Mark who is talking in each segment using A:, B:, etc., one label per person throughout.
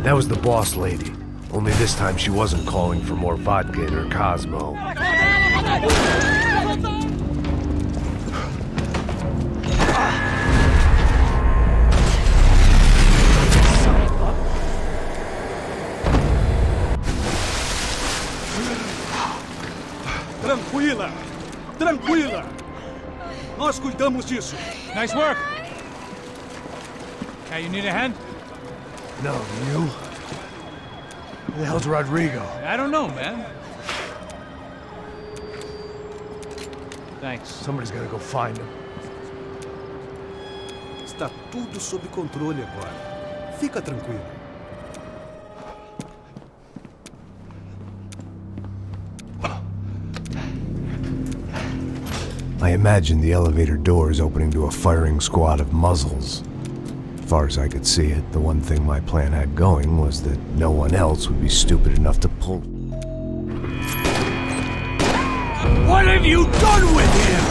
A: That was the boss lady. Only this time she wasn't calling for more vodka in her Cosmo.
B: Tranquila! Tranquila! Nós cuidamos disso.
C: Nice work! Hey, you need a hand?
A: No, you? Who the hell's Rodrigo?
C: I don't know, man. Thanks.
A: Somebody's gotta go find him.
B: Está tudo sob controle agora. Fica tranquilo.
A: I imagined the elevator doors opening to a firing squad of muzzles. As far as I could see it, the one thing my plan had going was that no one else would be stupid enough to pull.
D: What have you done with him?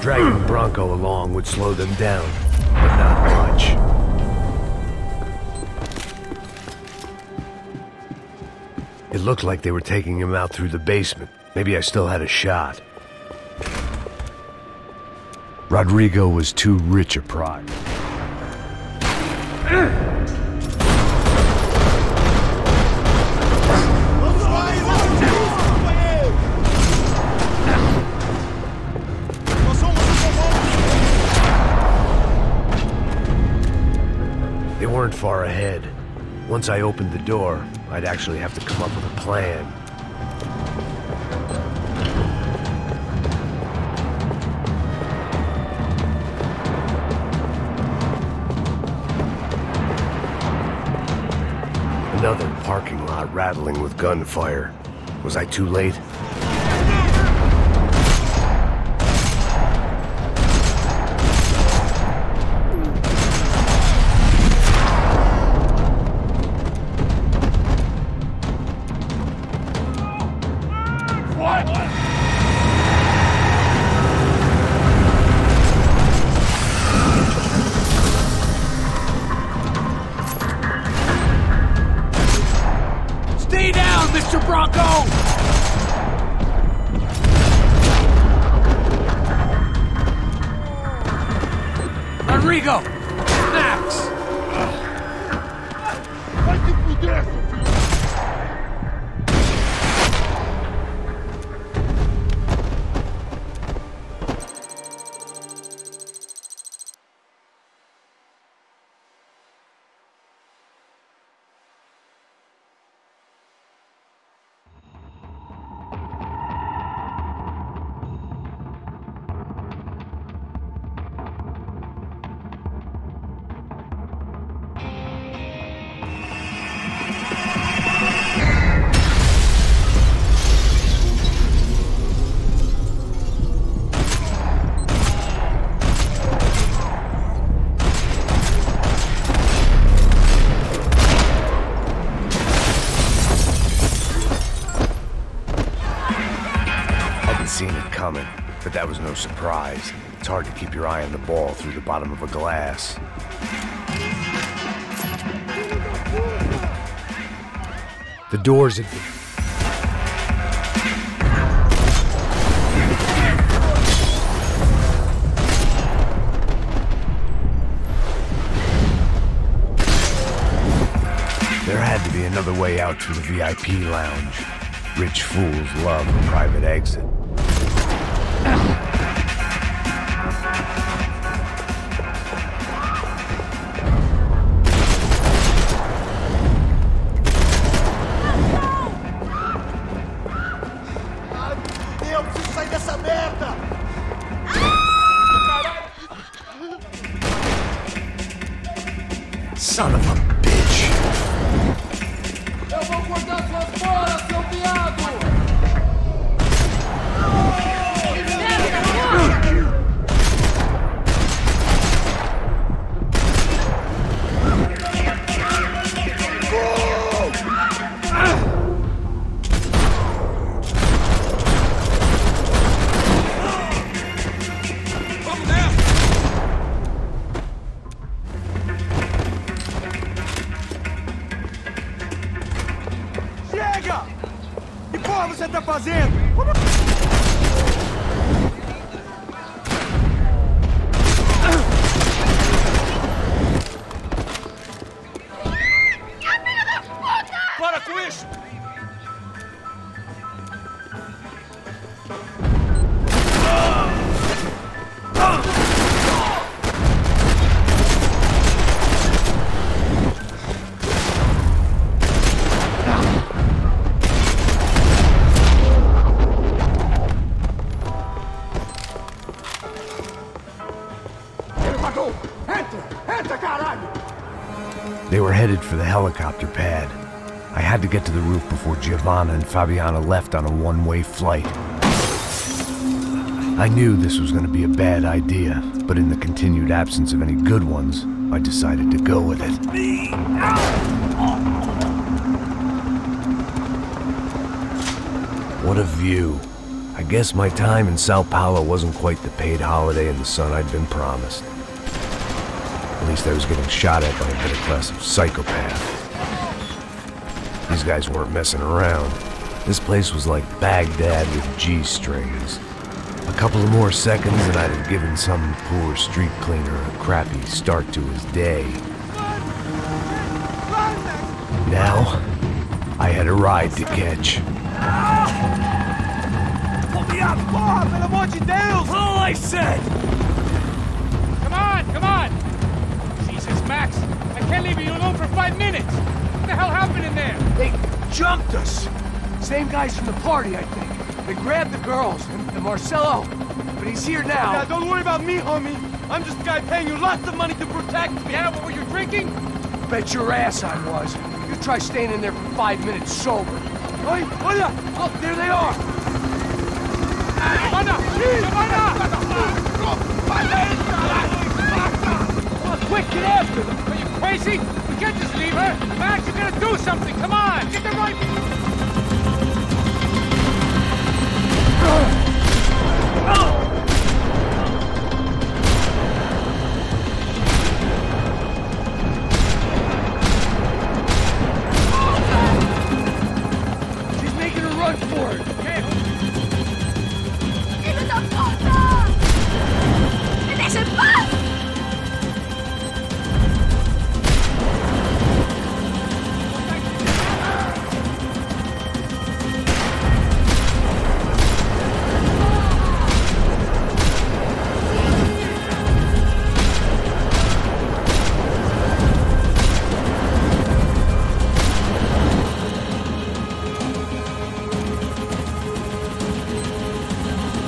A: Dragging Bronco along would slow them down, but not much. It looked like they were taking him out through the basement. Maybe I still had a shot. Rodrigo was too rich a prize. They weren't far ahead. Once I opened the door, I'd actually have to come up with a plan. Another parking lot rattling with gunfire. Was I too late?
D: Mr. Bronco! Rego! Max!
E: Vai se fuder!
A: Seen it coming, but that was no surprise. It's hard to keep your eye on the ball through the bottom of a glass. The doors had been... There had to be another way out through the VIP lounge. Rich fools love a private exit.
E: Eu preciso sair dessa merda!
A: Son of a bitch!
E: Eu vou cortar suas bolas, seu viado! Chega! Que porra você tá fazendo?
D: Para com isso!
A: They were headed for the helicopter pad. I had to get to the roof before Giovanna and Fabiana left on a one-way flight. I knew this was going to be a bad idea, but in the continued absence of any good ones, I decided to go with it. What a view. I guess my time in Sao Paulo wasn't quite the paid holiday in the sun I'd been promised. At least I was getting shot at by a better class of psychopath. These guys weren't messing around. This place was like Baghdad with G-strings. A couple of more seconds and I'd have given some poor street cleaner a crappy start to his day. Now, I had a ride to catch.
E: Pull me up! Porra, pelo amor de Deus!
D: All I said!
C: Come on, come on! Jesus, Max, I can't leave you alone for 5 minutes! What the hell happened in there?
D: They jumped us! Same guys from the party, I think. They grabbed the girls, and Marcelo, but he's here now.
E: Yeah, don't worry about me, homie. I'm just a guy paying you lots of money to protect me.
C: Yeah, what were you drinking?
D: Bet your ass I was. You try staying in there for 5 minutes sober.
E: Oi, olha!
D: Look, there they are!
C: Giovanna! Giovanna!
D: Come on, quick, get after them!
C: Are you crazy? We can't just leave her! Max, you gotta do something! Come on! Get the right...
D: She's making a run for it! Okay.
F: ¡Filho da puta! ¡Me deixa em paz!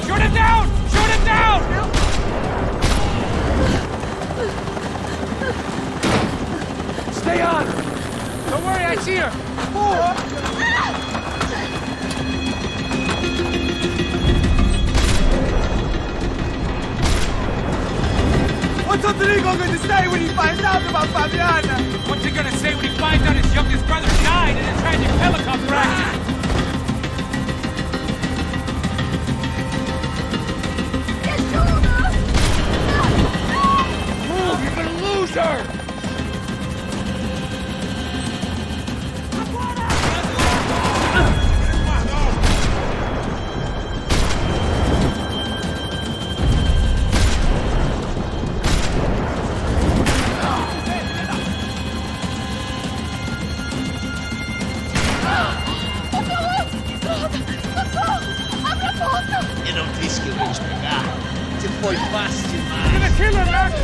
C: Shoot it down! Shoot it down!
D: Stay on!
C: Don't worry, I see her!
E: What's Rodrigo going to say when he finds out about Fabiana?
C: What's he gonna say when he finds out his youngest brother died in a tragic helicopter accident?
F: Me ajuda!
D: Move, you're gonna lose her!
F: Abre a porta!
G: Eu não disse que eu ia te pegar. Você foi fácil
C: You're
G: demais.
C: gonna kill her, Max!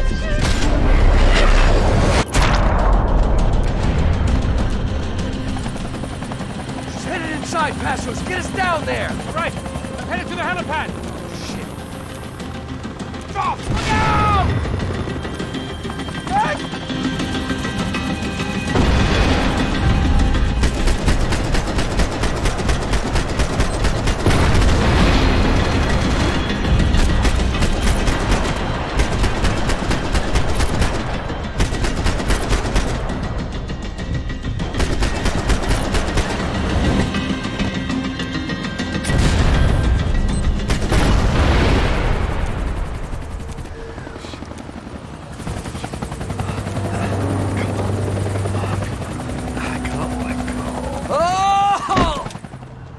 D: She's headed inside, Passos. Get us down there!
C: All right, I'm headed to the helipad.
D: Shit.
C: Stop! Look out!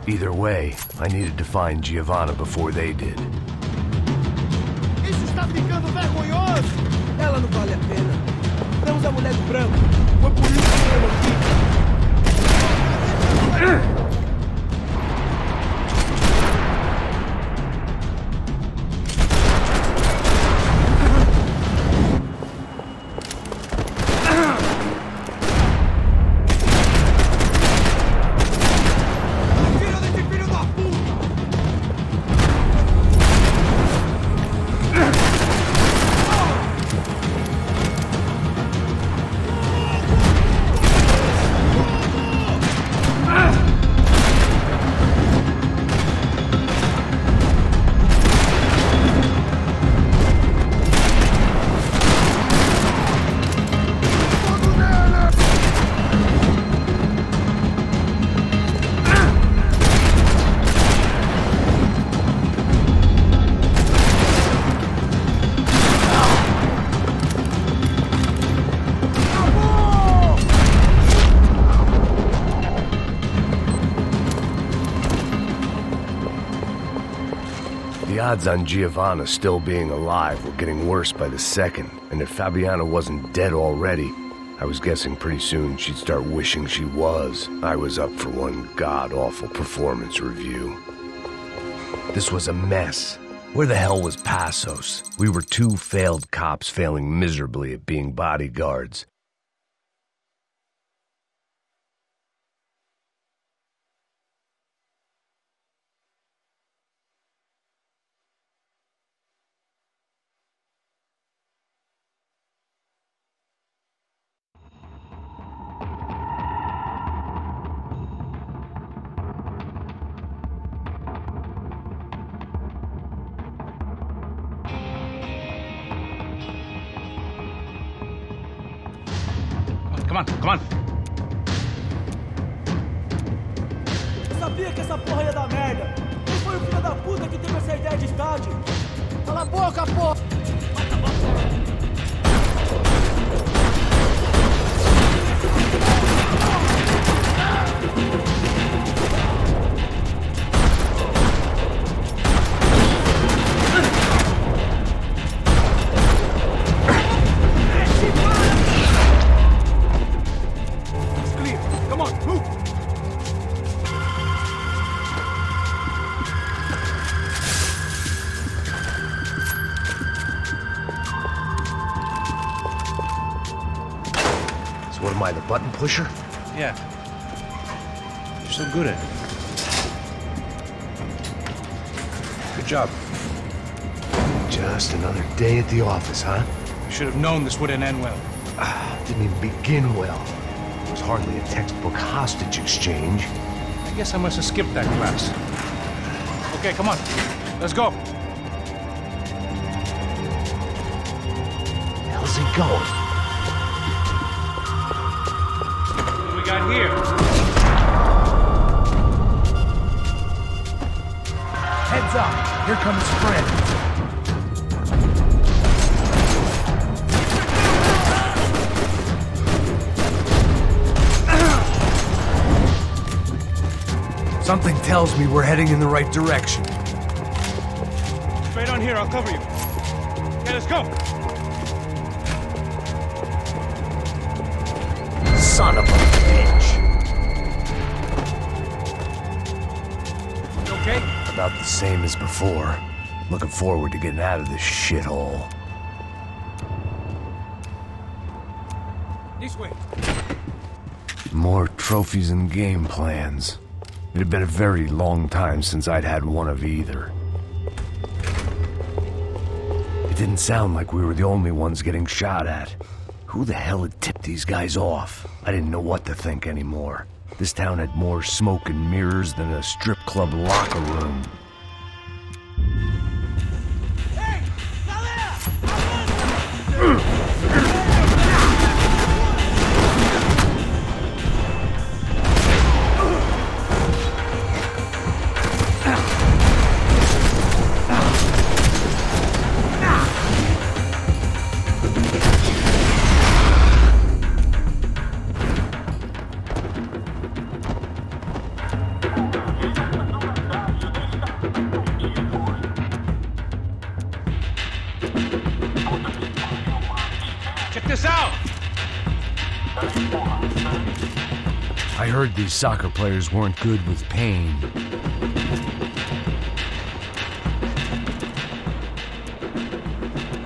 A: Either way, I needed to find Giovanna before they did.
E: Isso está ficando vergonhoso!
B: Ela não vale a pena. Temos a mulher de branco. Foi por isso que eu aqui.
A: The odds on Giovanna still being alive were getting worse by the second, and if Fabiana wasn't dead already, I was guessing pretty soon she'd start wishing she was. I was up for one god-awful performance review. This was a mess. Where the hell was Passos? We were two failed cops failing miserably at being bodyguards.
C: Come on, come on.
H: Eu sabia que essa porra ia dar merda. Quem foi o filho da puta que teve essa ideia de estádio? Cala a boca, porra!
A: What am I, the button pusher?
C: Yeah. You're so good at it. Good job.
A: Just another day at the office, huh?
C: You should have known this wouldn't end well.
A: Didn't even begin well. It was hardly a textbook hostage exchange.
C: I guess I must have skipped that class. Okay, come on. Let's go.
A: How's he going?
C: What we got here?
D: Heads up! Here comes Fred.
B: Something tells me we're heading in the right direction.
C: Straight on here, I'll cover you. Okay, let's go.
A: Son of a bitch!
C: You okay?
A: About the same as before. Looking forward to getting out of this shithole.
C: This way.
A: More trophies and game plans. It had been a very long time since I'd had one of either. It didn't sound like we were the only ones getting shot at. Who the hell had tipped these guys off? I didn't know what to think anymore. This town had more smoke and mirrors than a strip club locker room.
H: Hey! Galera!
A: I heard these soccer players weren't good with pain.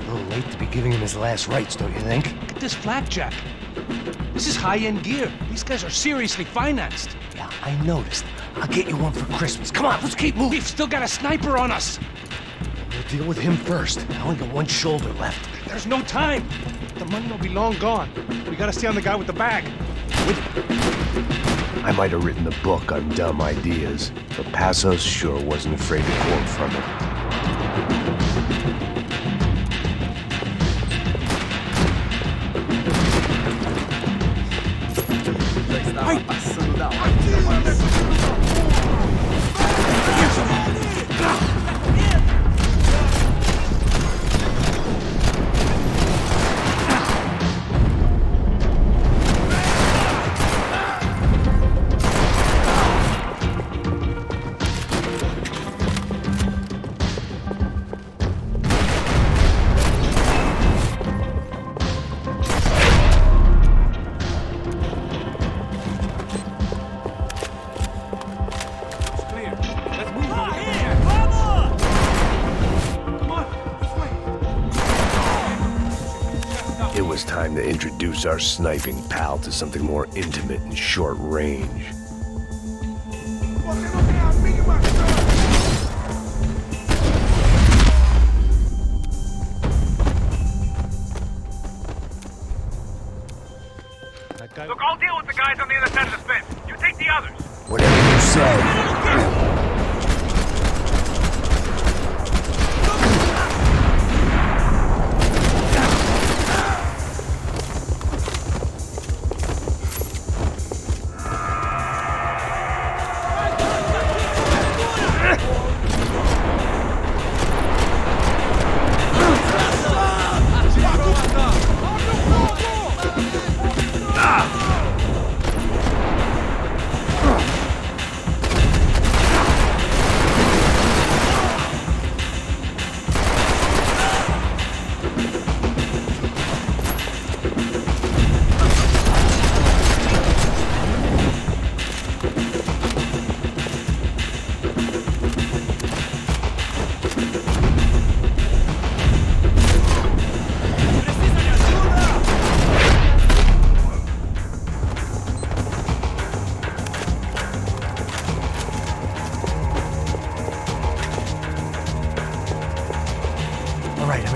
D: A little late to be giving him his last rites, don't you think?
G: Look at this flakjack. This is high-end gear. These guys are seriously financed.
D: Yeah, I noticed. I'll get you one for Christmas. Come on, let's keep moving.
G: We've still got a sniper on us.
D: We'll deal with him first. I only got one shoulder left.
G: There's no time. The money will be long gone. We gotta stay on the guy with the bag.
A: I might have written a book on dumb ideas, but Passos sure wasn't afraid to quote from it. It was time to introduce our sniping pal to something more intimate and short range.
C: Look, I'll deal with the guys on the other side of the fence. You take the others.
A: Whatever you say.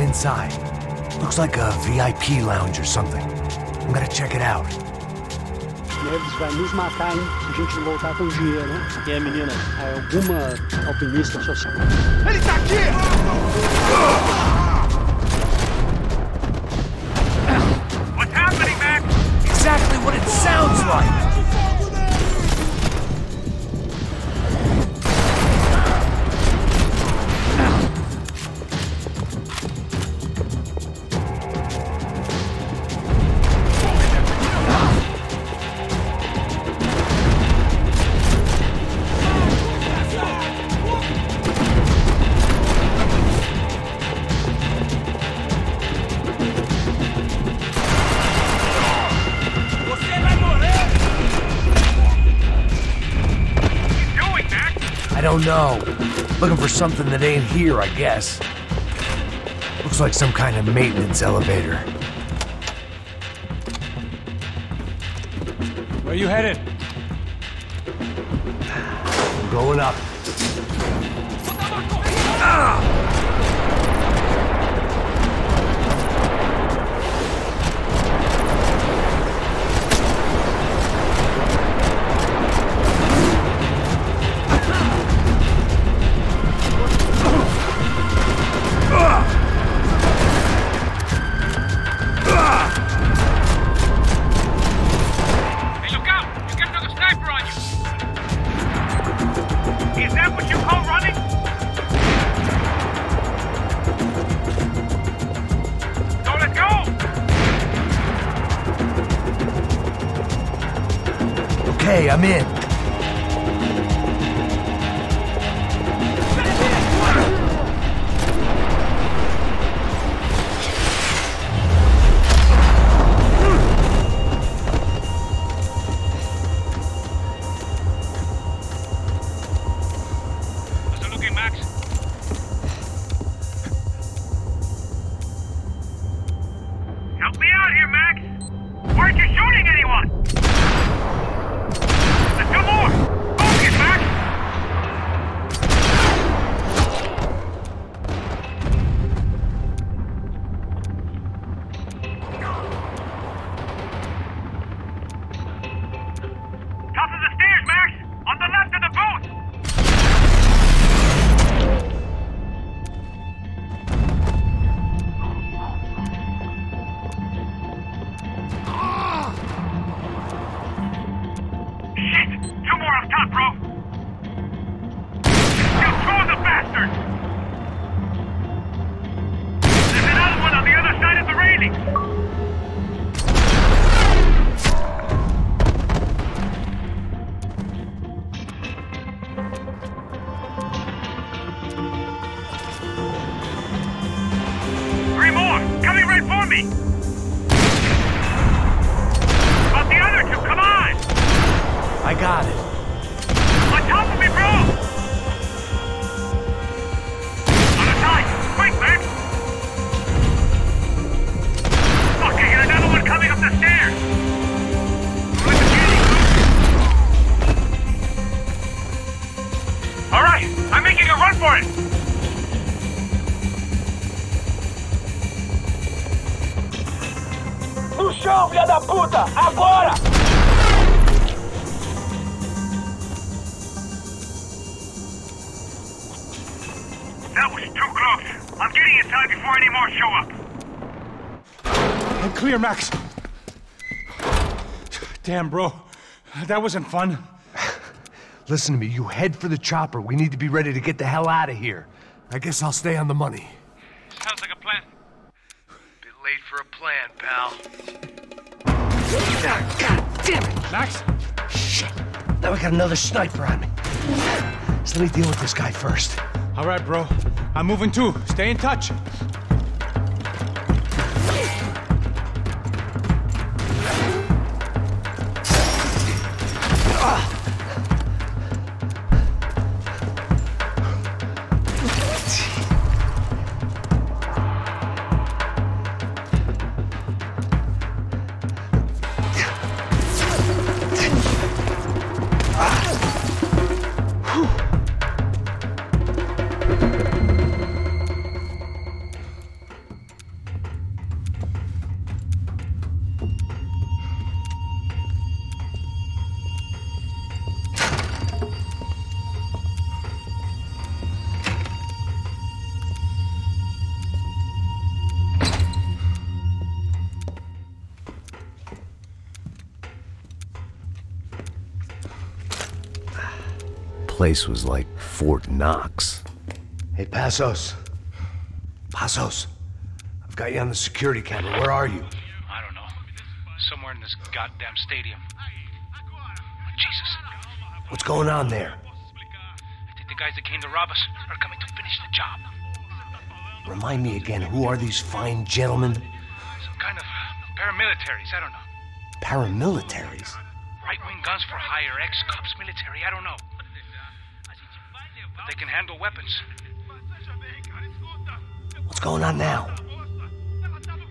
A: Inside. Looks like a VIP lounge or something. I'm gonna check it out.
I: Neves vai nos matar, hein? Se a gente não voltar com dinheiro, né? E aí, menina? Alguma alpinista social?
C: Ele tá aqui! What's happening, Max?
A: Exactly what it sounds like! I don't know. Looking for something that ain't here, I guess. Looks like some kind of maintenance elevator.
C: Where you headed?
A: I'm going up. Ah! Okay, I'm in.
J: Two more up top, bro. Kill two of the bastards! There's another one on the other side of the railing. Three more! Coming right for me! About the other two, come on!
A: I got it.
J: On top of me, bro! On the side! Quick, Max! Fuck, I got another one coming up the stairs! Let the candy. Alright, I'm making a run for it!
B: No chão, filha da puta! Agora!
J: That was too close. I'm getting inside before any more show up.
C: I'm clear, Max. Damn, bro. That wasn't fun.
A: Listen to me, you head for the chopper. We need to be ready to get the hell out of here. I guess I'll stay on the money.
J: Sounds like a plan.
A: Bit late for a plan, pal.
D: God damn it!
C: Max?
D: Shit. Now we got another sniper on me. So let me deal with this guy first.
C: All right, bro. I'm moving too. Stay in touch.
A: Place was like Fort Knox.
D: Hey, Passos. Passos. I've got you on the security camera. Where are you?
G: I don't know. Somewhere in this goddamn stadium. Jesus.
D: What's going on there?
G: I think the guys that came to rob us are coming to finish the job.
D: Remind me again, who are these fine gentlemen?
G: Some kind of paramilitaries, I don't know.
D: Paramilitaries?
G: Right-wing guns for hire, ex-cops, military, I don't know. But they can handle weapons.
D: What's going on now?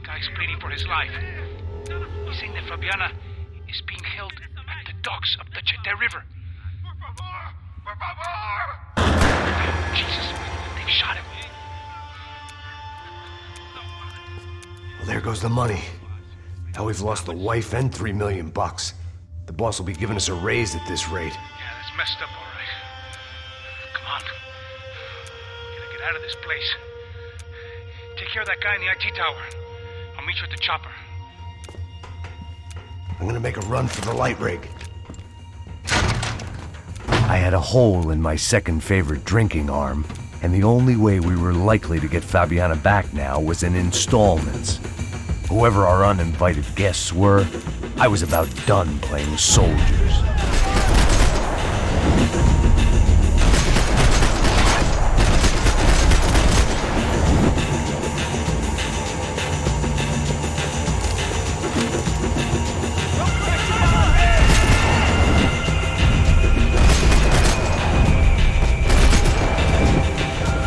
G: Guy's pleading for his life. He's saying that Fabiana is being held at the docks of the Chete River. Jesus, they've shot him.
D: Well, there goes the money. Now we've lost the wife and $3 million. The boss will be giving us a raise at this rate.
G: Yeah, that's messed up, all right. Come on. Gotta get out of this place. Take care of that guy in the IT tower. I'll meet you at the chopper.
D: I'm gonna make a run for the light rig.
A: I had a hole in my second favorite drinking arm, and the only way we were likely to get Fabiana back now was in installments. Whoever our uninvited guests were, I was about done playing soldiers.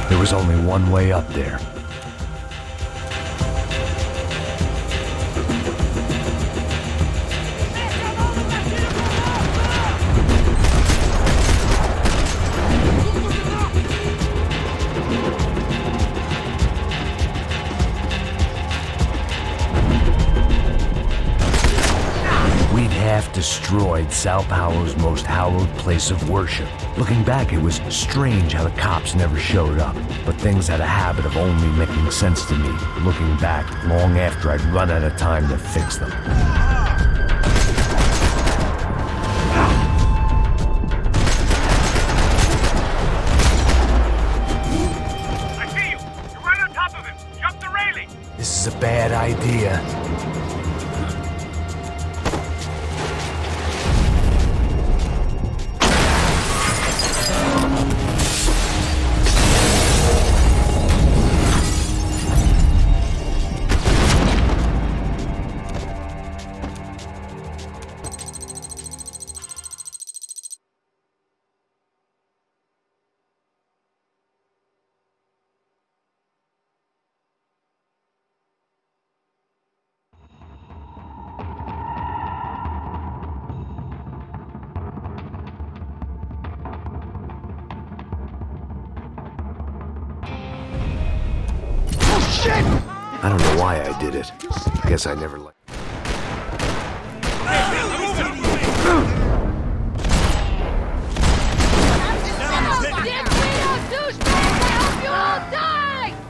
A: There was only one way up there. We'd half destroyed Sao Paulo's most hallowed place of worship. Looking back, it was strange how the cops never showed up, but things had a habit of only making sense to me, looking back long after I'd run out of time to fix them. I don't know why I did it. I guess I never liked.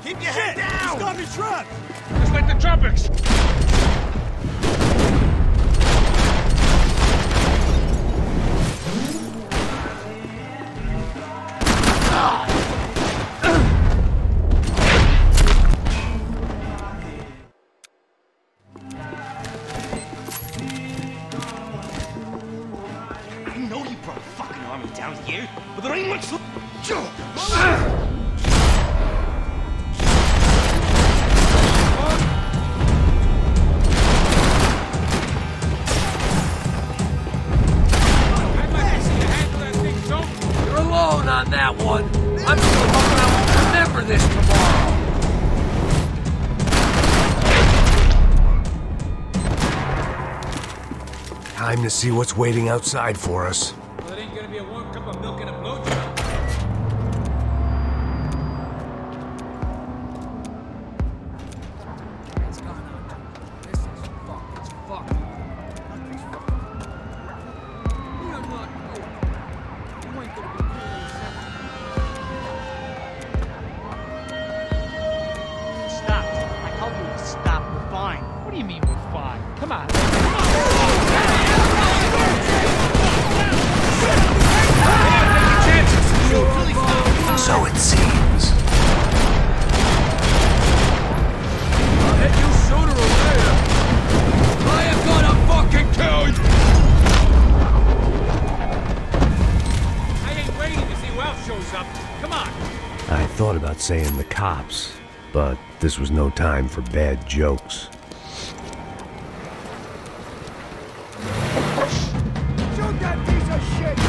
B: Keep your head down! He's got me trapped!
C: Just like the tropics!
B: I know you brought a fucking army down here, but there ain't much.
A: You're alone on that one. I'm still hoping I won't remember this tomorrow. Time to see what's waiting outside for us.
C: Well, it ain't gonna be a warm cup of milk and a blowjob. What's going on? This is fucked. It's fucked. Nothing's fucked. We are not over. You ain't gonna be cool in a second.
H: Stop. I told you to stop. We're fine.
C: What do you mean we're fine? Come on.
A: So it seems.
C: I'll hit you sooner or later. I am gonna fucking kill you! I ain't waiting to see who else shows up. Come on.
A: I thought about saying the cops, but this was no time for bad jokes.
B: Shoot that piece of shit!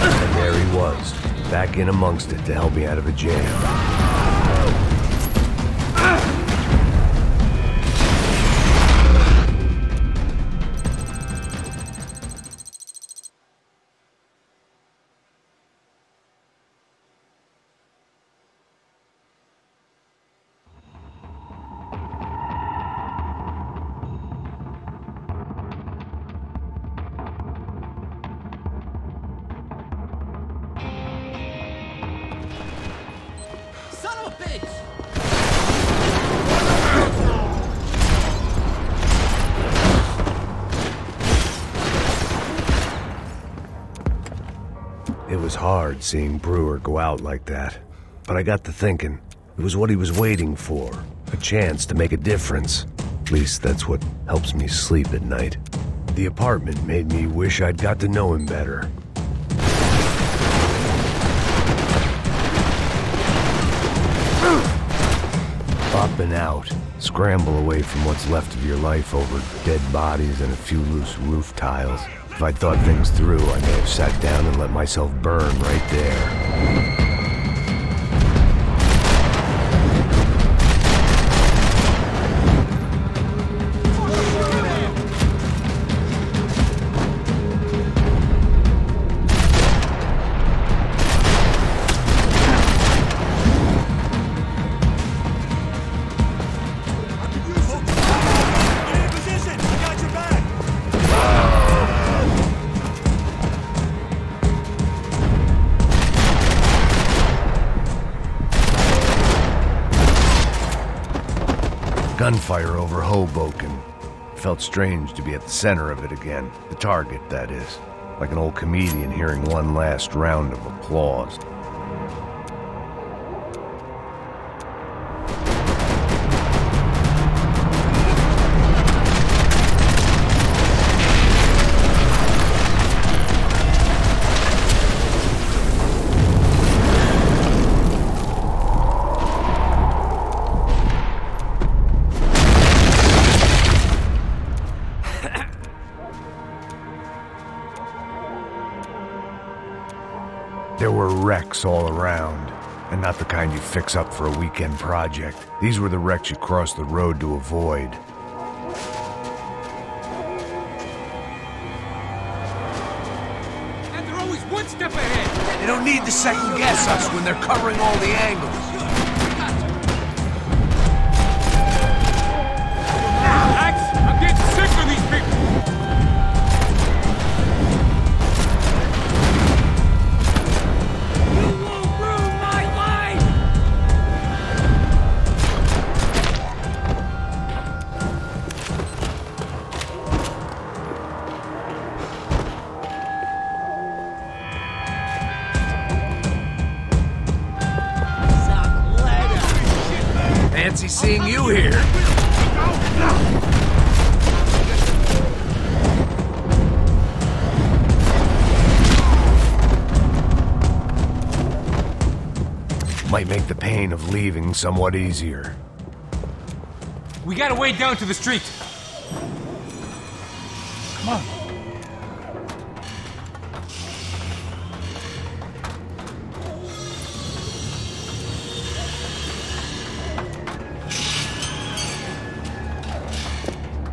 A: And there he was, back in amongst it to help me out of a jam.
H: Son of a bitch!
A: It was hard seeing Brewer go out like that, but I got to thinking, it was what he was waiting for, a chance to make a difference. At least that's what helps me sleep at night. The apartment made me wish I'd got to know him better. Up and out, scramble away from what's left of your life over dead bodies and a few loose roof tiles. If I'd thought things through, I may have sat down and let myself burn right there. Gunfire over Hoboken. Felt strange to be at the center of it again. The target, that is. Like an old comedian hearing one last round of applause. There were wrecks all around. And not the kind you fix up for a weekend project. These were the wrecks you crossed the road to avoid.
C: And they're always one step ahead.
A: They don't need to second guess us when they're covering all the angles.
C: Max, I'm getting sick of these people. You won't ruin my life!
A: Fancy seeing you here. Might make the pain of leaving somewhat easier.
C: We gotta wade down to the street. Come on.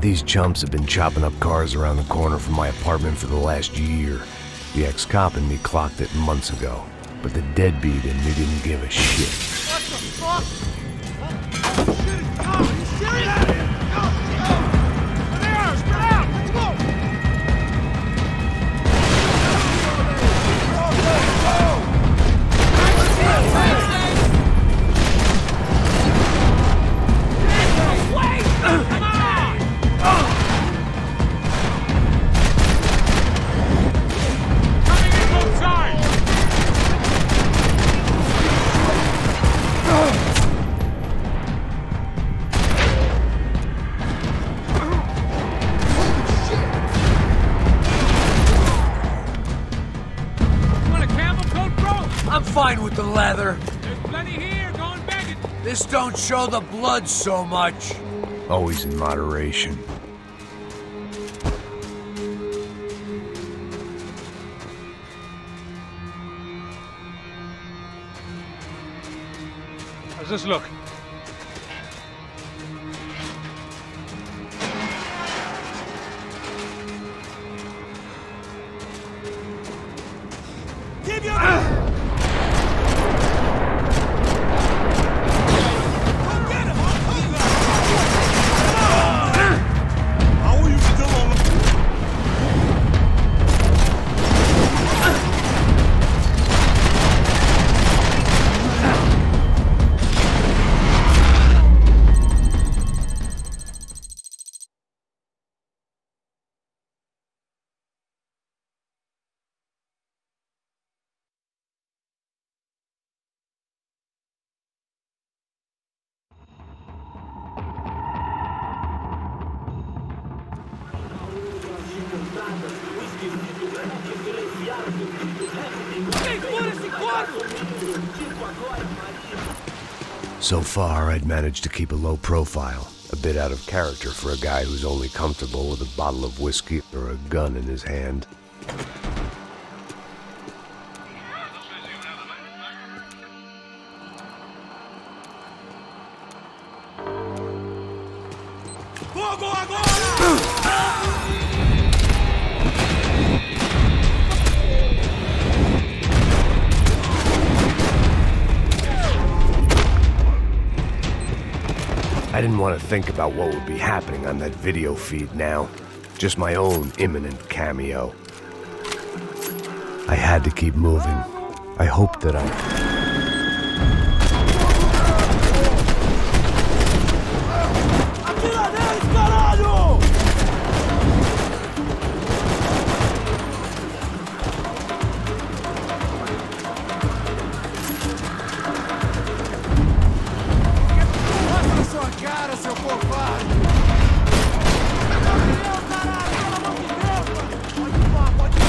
A: These chumps have been chopping up cars around the corner from my apartment for the last year. The ex-cop in me clocked it months ago, but the deadbeat in me didn't give a shit.
B: What the fuck? Oh, shit is coming! Are you serious? Go! There they are! Spread out! Let's go!
C: Come on! Coming in both sides! You want a camel coat, bro?
A: I'm fine with the leather.
C: There's plenty here. Go and beg it.
A: This don't show the blood so much. Always in moderation.
C: How's this look?
B: Keep your... Go get him! How are you still on the...
A: So far, I'd managed to keep a low profile, a bit out of character for a guy who's only comfortable with a bottle of whiskey or a gun in his hand.
B: Fogo agora!
A: I didn't want to think about what would be happening on that video feed now. Just my own imminent cameo. I had to keep moving. I hoped that
B: Atira neles, caralho! Mostra sua cara, seu covarde! Meu caralho, pelo amor de Deus, mano! Pode ir, pode ir.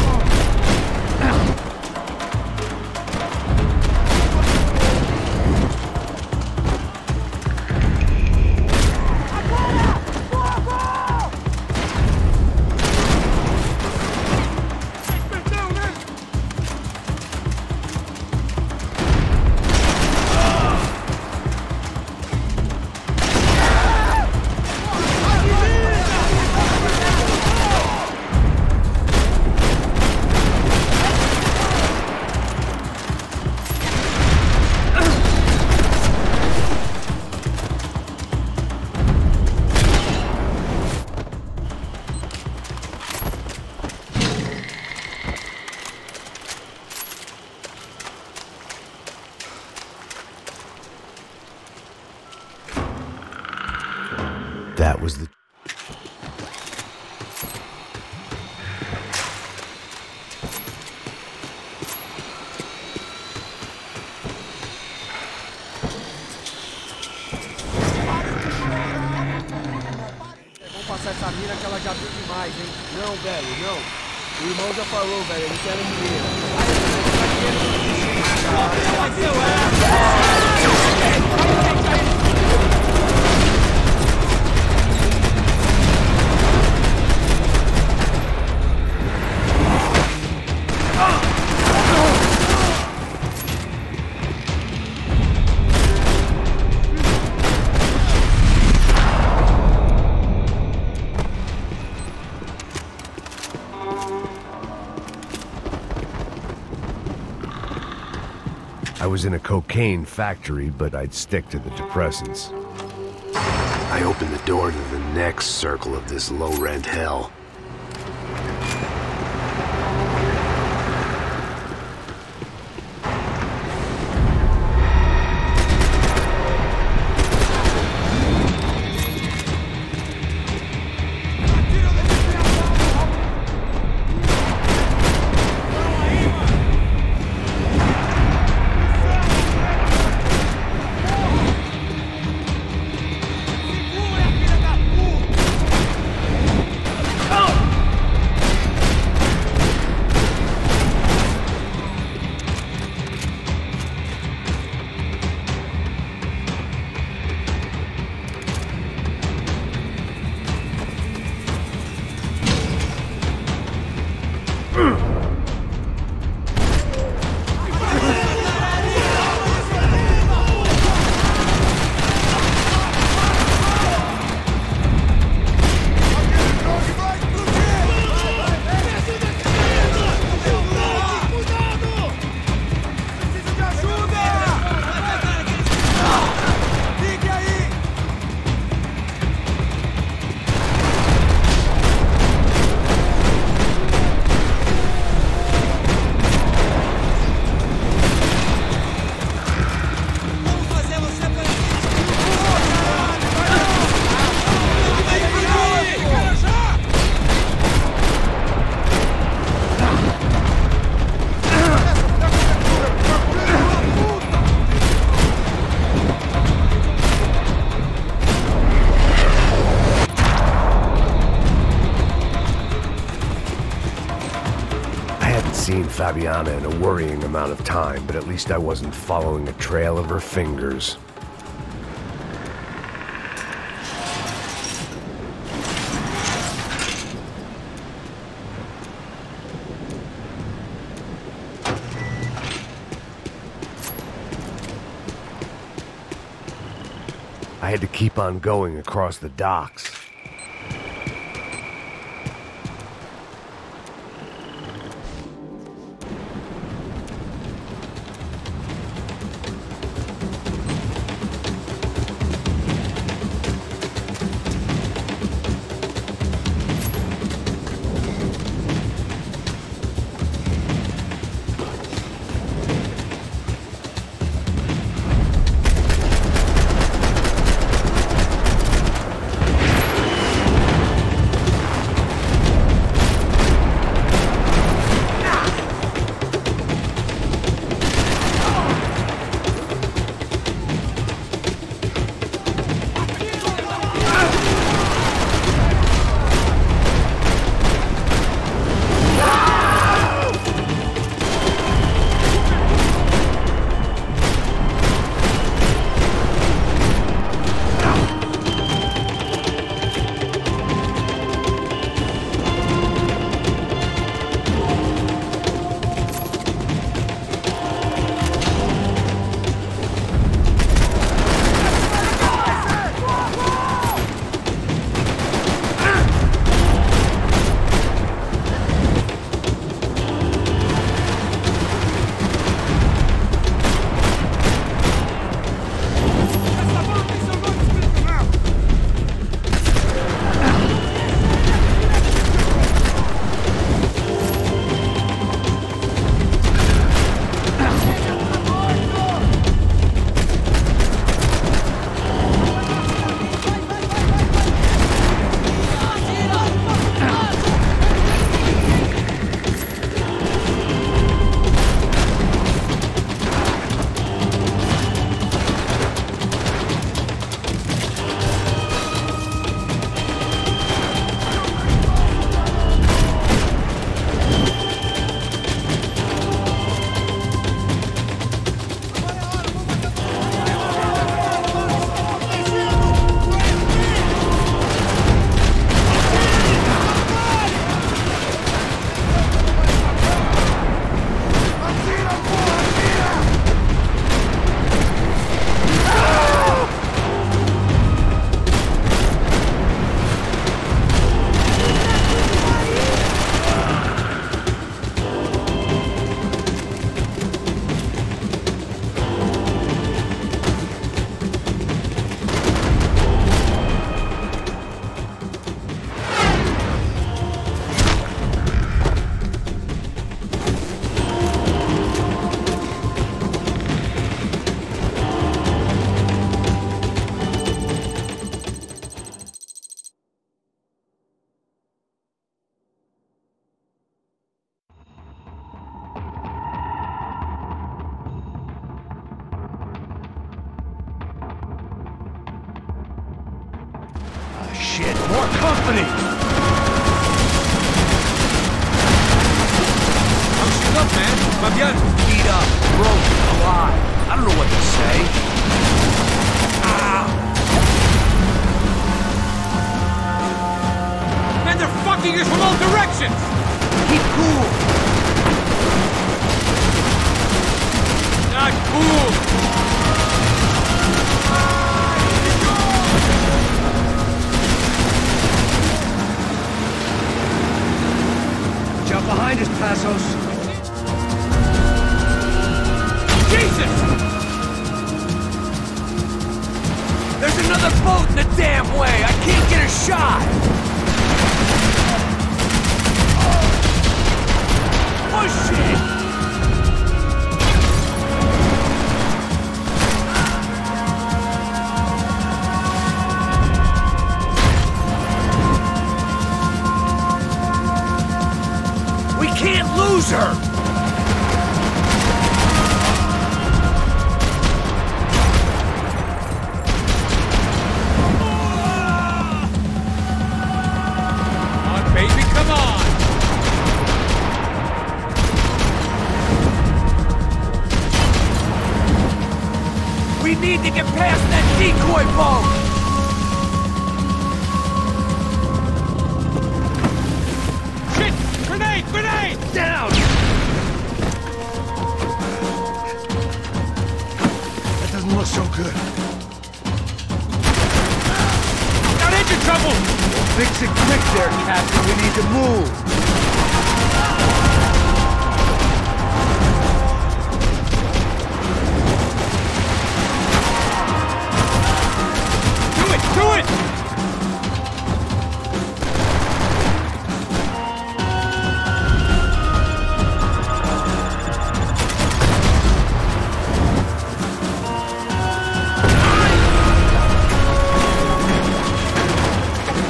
A: was the...
H: Vamos passar essa mina que ela já viu demais, hein? Não, velho, não. O irmão já falou, velho, ele quer
A: I was in a cocaine factory, but I'd stick to the depressants.
D: I opened the door to the next circle of this low-rent hell.
A: Seen Fabiana in a worrying amount of time, but at least I wasn't following a trail of her fingers. I had to keep on going across the docks.
D: company!
C: I'm shit up, man. Va bien.
A: Beat up, broke, alive. I don't know what to say.
C: Man, they're fucking us from all directions!
A: Keep cool.
C: Not cool!
D: Watch out behind us, Passos.
C: Jesus!
A: There's another boat in the damn way. I can't get a shot. Push it. We can't lose her.
C: Baby, come on!
A: We need to get past that decoy boat!
C: Shit! Grenade! Grenade!
D: Down! That doesn't look so good.
C: Got engine trouble!
D: Fix it quick there, Captain. We need to move.
C: Do it! Do it!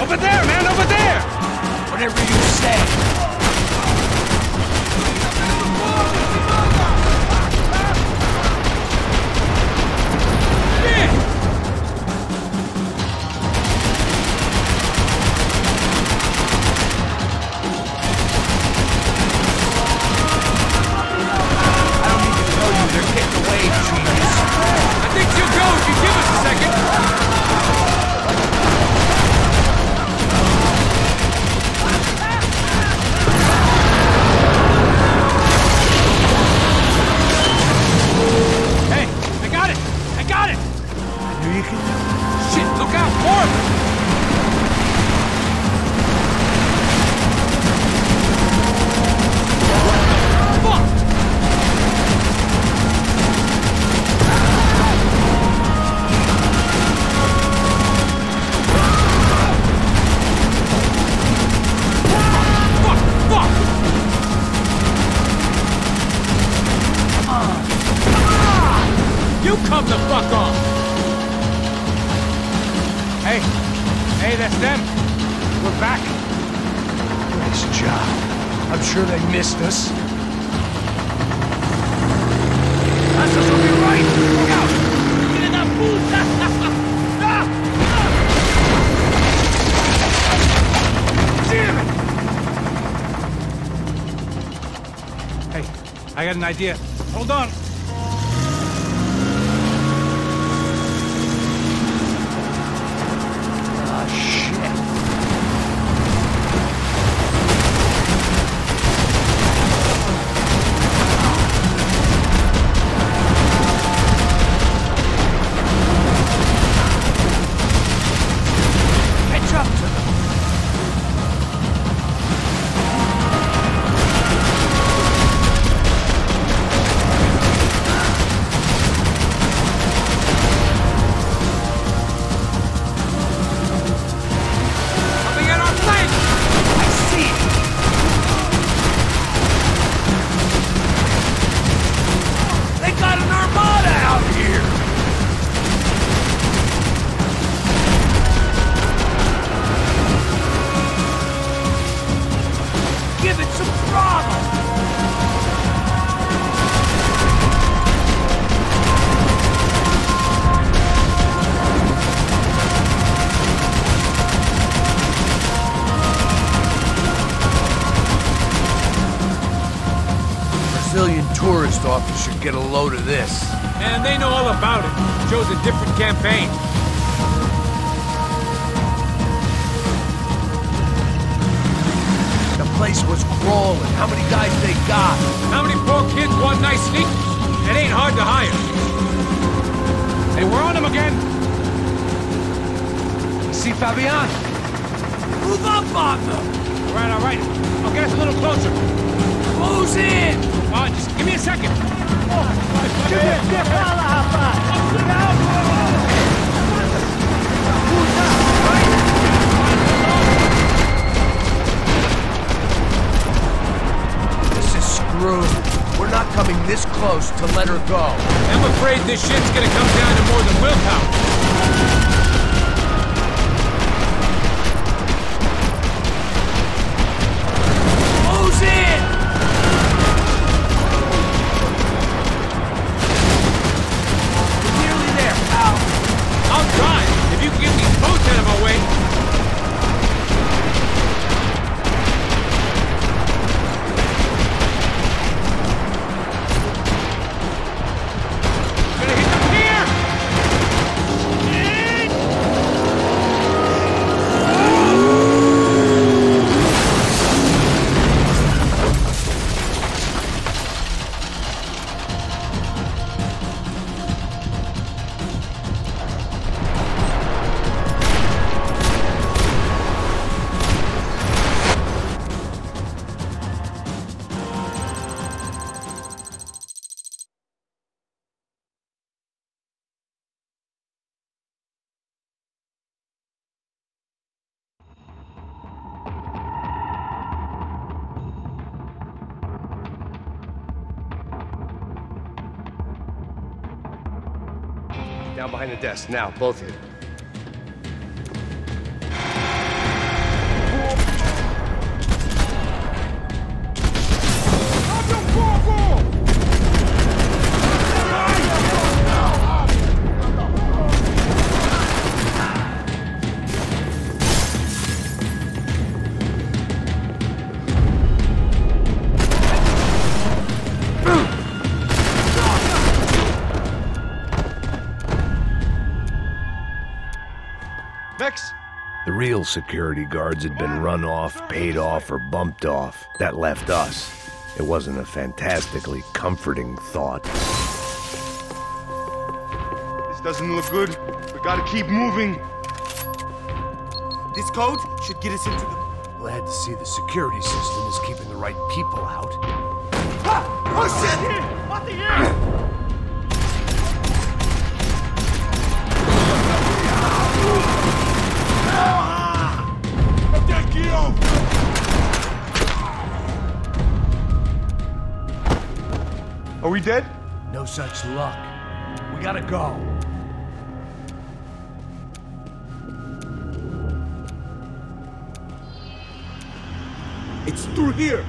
C: Over there, man! Over there!
A: Whatever you say.
C: Shit!
A: I don't need to tell you they're getting away, genius.
C: I think she'll go if you give us a second. Hey, I got it! I got it!
D: I knew you could do it.
C: Shit, look out! More of them! Fuck! Fuck! Fuck! You come the fuck on! Hey! Hey, that's them! We're back!
D: Nice job. I'm sure they missed us.
A: Passos will be right. Look out.
C: Get that puta!
D: Damn it!
C: Hey, I got an idea. Hold on.
D: Ah, shit.
A: Catch up to them. Sicilian tourist office should get a load of this.
C: And they know all about it. Shows a different campaign.
A: The place was crawling. How many guys they got?
C: How many poor kids want nice sneakers? It ain't hard to hire.
E: Hey, we're on him again.
A: See Fabian? Move up, partner!
E: All right. I'll get us a little closer.
A: Close in!
E: Just give me a second.
A: This is screwed. We're not coming this close to let her go.
C: I'm afraid this shit's gonna come down to more than willpower.
A: Close in! We're nearly there.
C: I'll try, if you can get these boats out of my way.
E: Gonna hit the pier!
D: Down behind the desk, now, both of you.
E: Max?
A: The real security guards had been run off, paid off, or bumped off. That left us. It wasn't a fantastically comforting thought.
E: This doesn't look good. We gotta keep moving.
H: This code should get us into the...
A: Glad to see the security system is keeping the right people out.
H: Oh shit! What the hell?
E: Are we dead?
A: No such luck. We gotta go.
H: It's through here!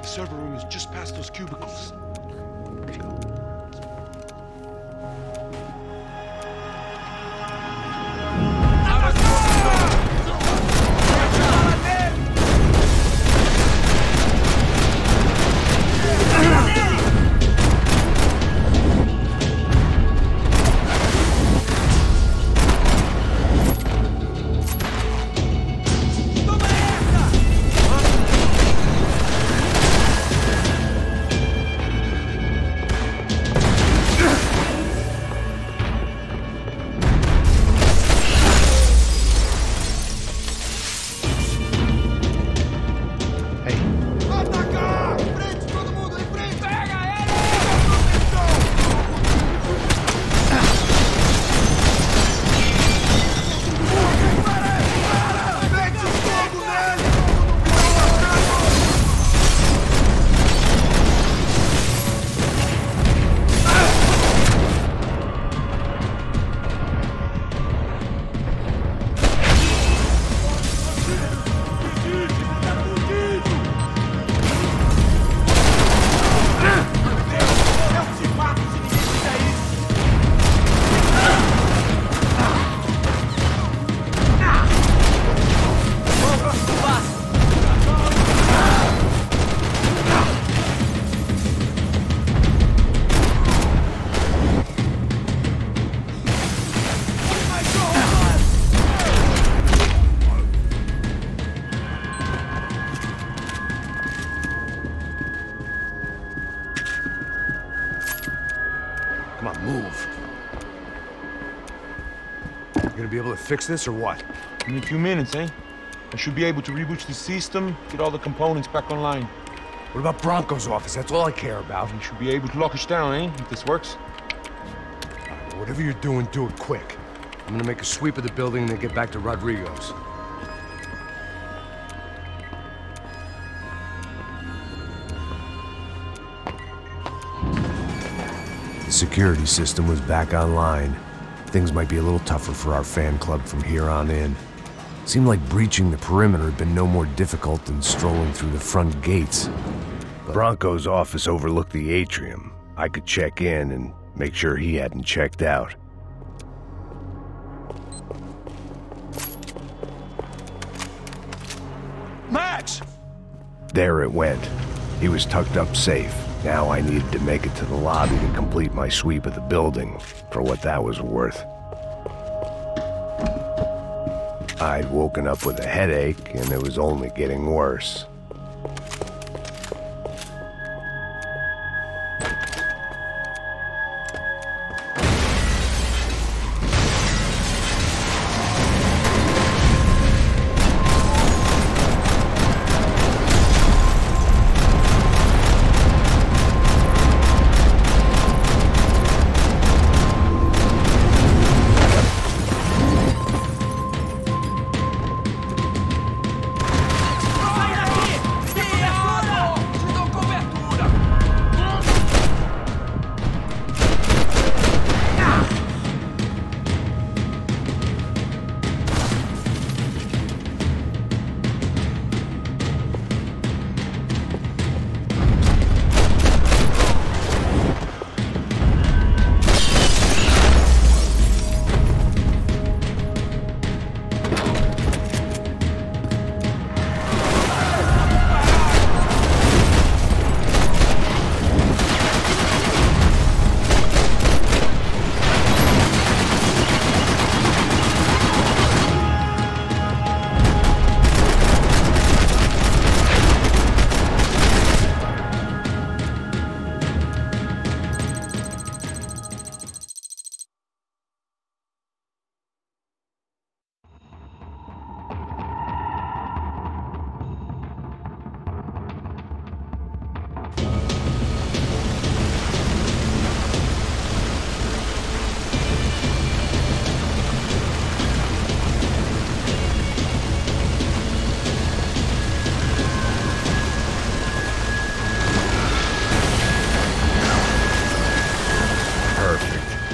E: The server room is just past those cubicles.
D: Move. You gonna be able to fix this or what?
E: In a few minutes, eh? I should be able to reboot the system, get all the components back online.
D: What about Bronco's office? That's all I care about.
E: You should be able to lock us down, eh? If this works.
D: Whatever you're doing, do it quick. I'm gonna make a sweep of the building and then get back to Rodrigo's.
A: The security system was back online. Things might be a little tougher for our fan club from here on in. Seemed like breaching the perimeter had been no more difficult than strolling through the front gates. Bronco's office overlooked the atrium. I could check in and make sure he hadn't checked out.
B: Max!
A: There it went. He was tucked up safe. Now I needed to make it to the lobby to complete my sweep of the building, for what that was worth. I'd woken up with a headache, and it was only getting worse.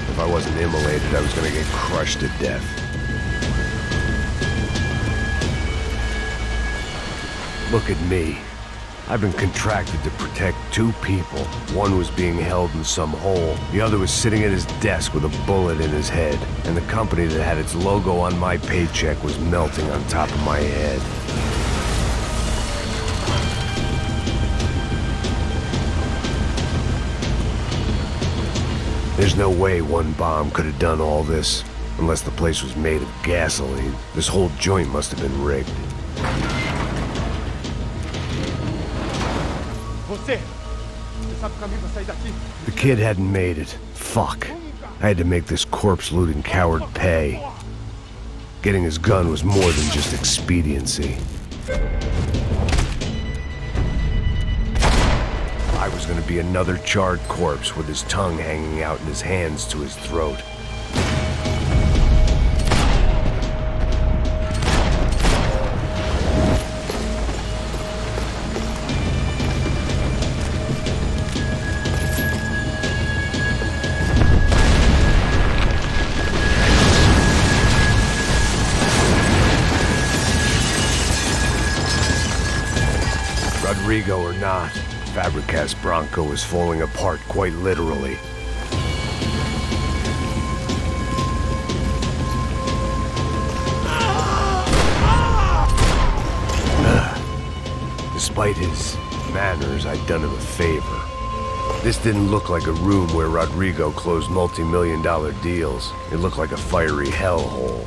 A: If I wasn't immolated, I was gonna get crushed to death. Look at me. I've been contracted to protect two people. One was being held in some hole. The other was sitting at his desk with a bullet in his head. And the company that had its logo on my paycheck was melting on top of my head. There's no way one bomb could have done all this. Unless the place was made of gasoline. This whole joint must have been rigged. The kid hadn't made it. Fuck. I had to make this corpse-looting coward pay. Getting his gun was more than just expediency. I was gonna be another charred corpse with his tongue hanging out and his hands to his throat. Rego or not, Fabricast Bronco was falling apart quite literally. Despite his manners, I'd done him a favor. This didn't look like a room where Rodrigo closed multi-million-dollar deals. It looked like a fiery hellhole.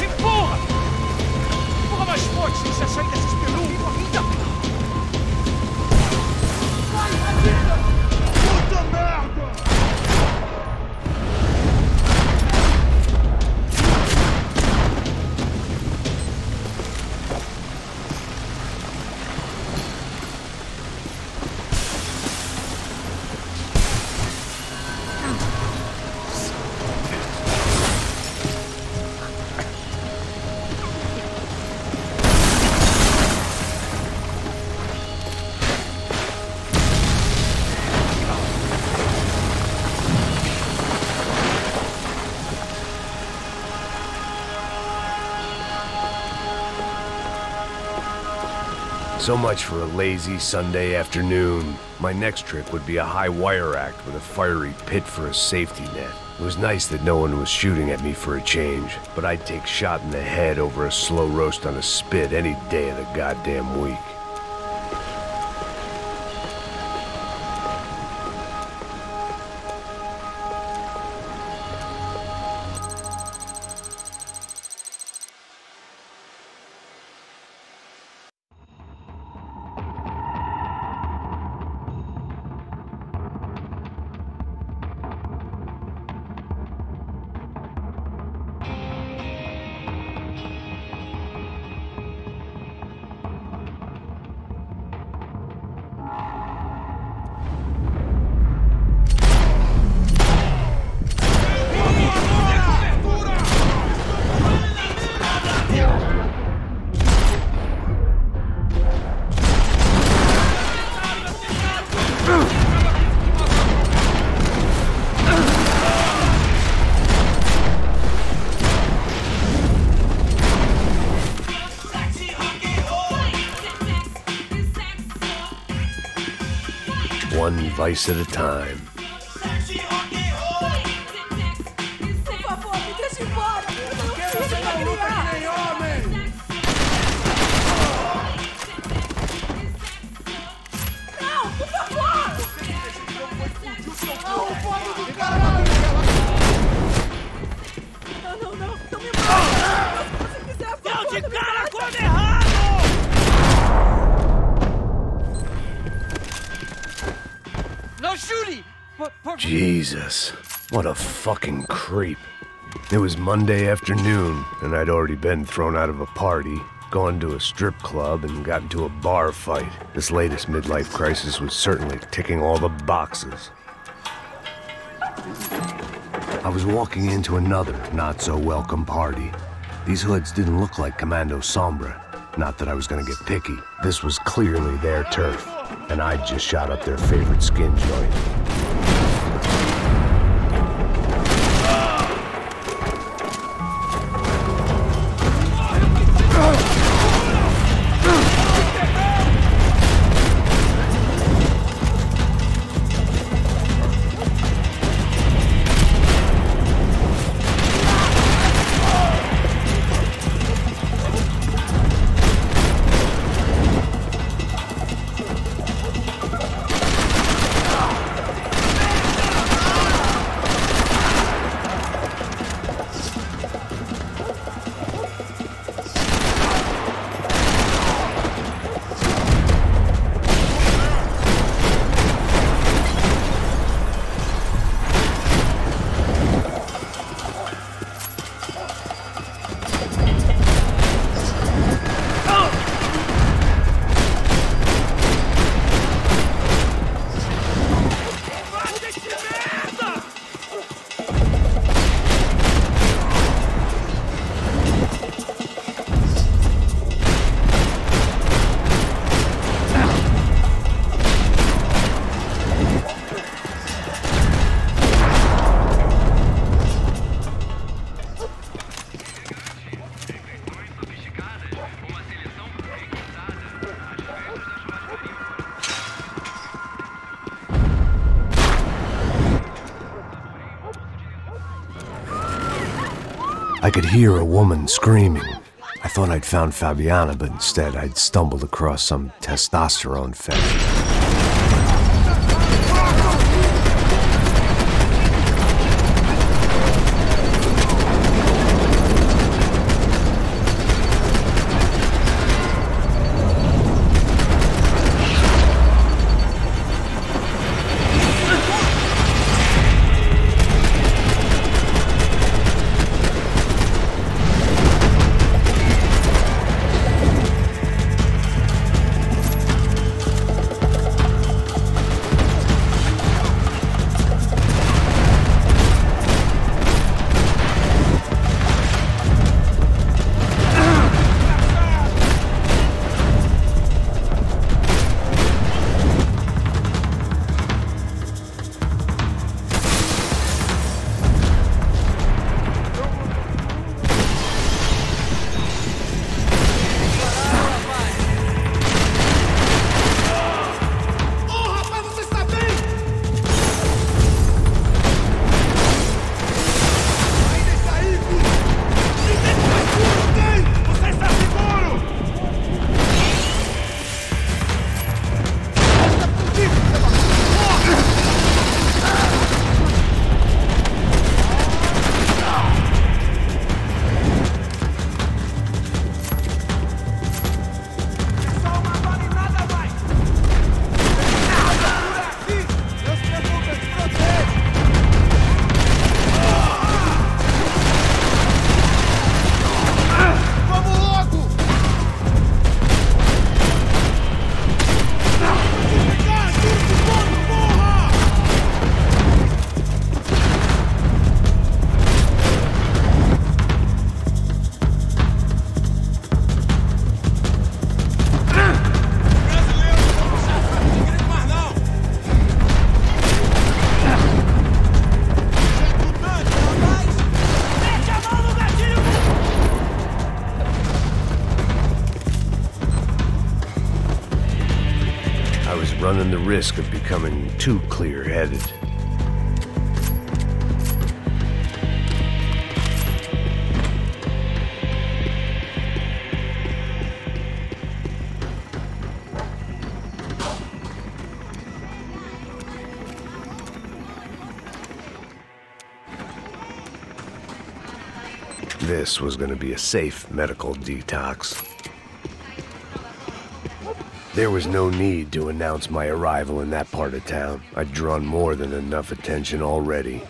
B: Empurra! Empurra mais forte, deixa eu sair desses peludos! Puta merda!
A: So much for a lazy Sunday afternoon. My next trick would be a high wire act with a fiery pit for a safety net. It was nice that no one was shooting at me for a change, but I'd take shot in the head over a slow roast on a spit any day of the goddamn week. One vice at a time.
H: Por favor, me deixa embora. Eu não preciso pra criar. Não, por favor. Não, fome do caralho. Não. Não me mata. Se você quiser, por favor,
B: de
H: me
B: cara
H: mata.
B: quando errado! No shooting!
A: Jesus, what a fucking creep. It was Monday afternoon, and I'd already been thrown out of a party, gone to a strip club, and got into a bar fight. This latest midlife crisis was certainly ticking all the boxes. I was walking into another not-so-welcome party. These hoods didn't look like Commando Sombra. Not that I was gonna get picky. This was clearly their turf, and I'd just shot up their favorite skin joint. I could hear a woman screaming. I thought I'd found Fabiana, but instead I'd stumbled across some testosterone fetish. risk of becoming too clear-headed. This was going to be a safe medical detox. There was no need to announce my arrival in that part of town. I'd drawn more than enough attention already.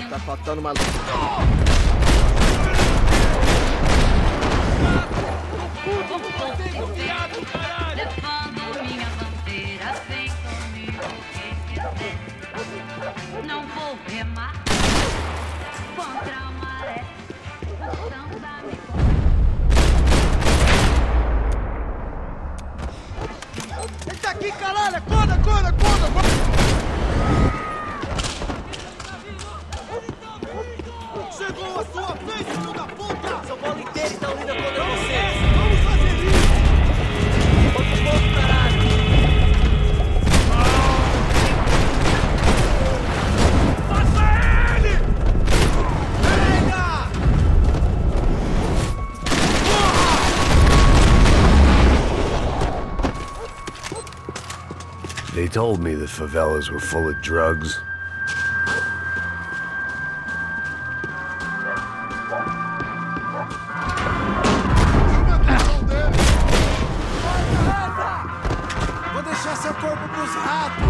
H: Tá faltando uma...
F: Não vou remar contra a maré.
H: Ele tá aqui, caralho! Acorda, acorda, acorda! Chegou a sua vez, filho da puta! São Paulo inteiro está unido contra vocês! Vamos fazer isso! Outro povo, caralho!
A: They told me the favelas were full of drugs.
H: Vou deixar seu corpo pros ratos!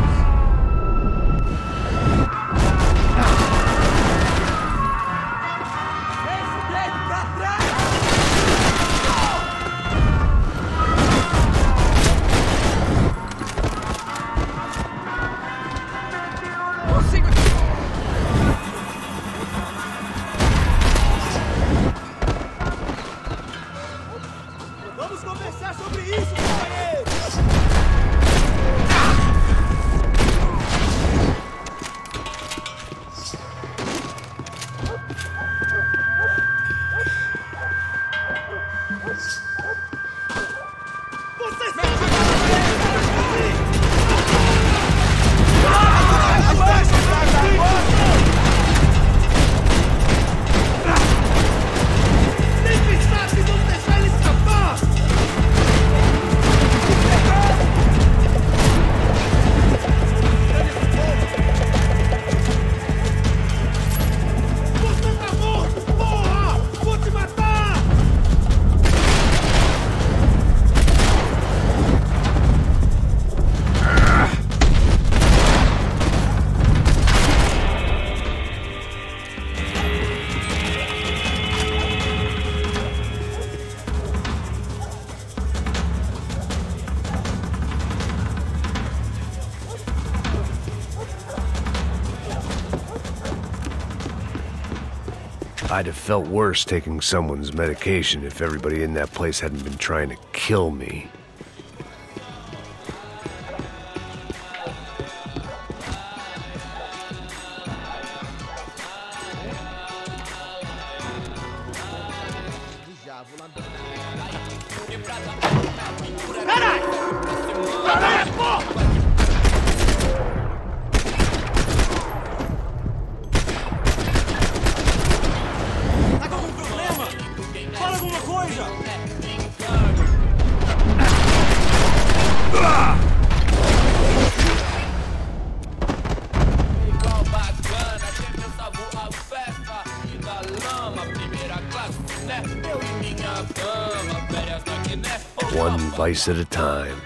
H: Esse dedo pra trás! Vamos conversar sobre isso, companheiro!
A: I'd have felt worse taking someone's medication if everybody in that place hadn't been trying to kill me. One vice at a time.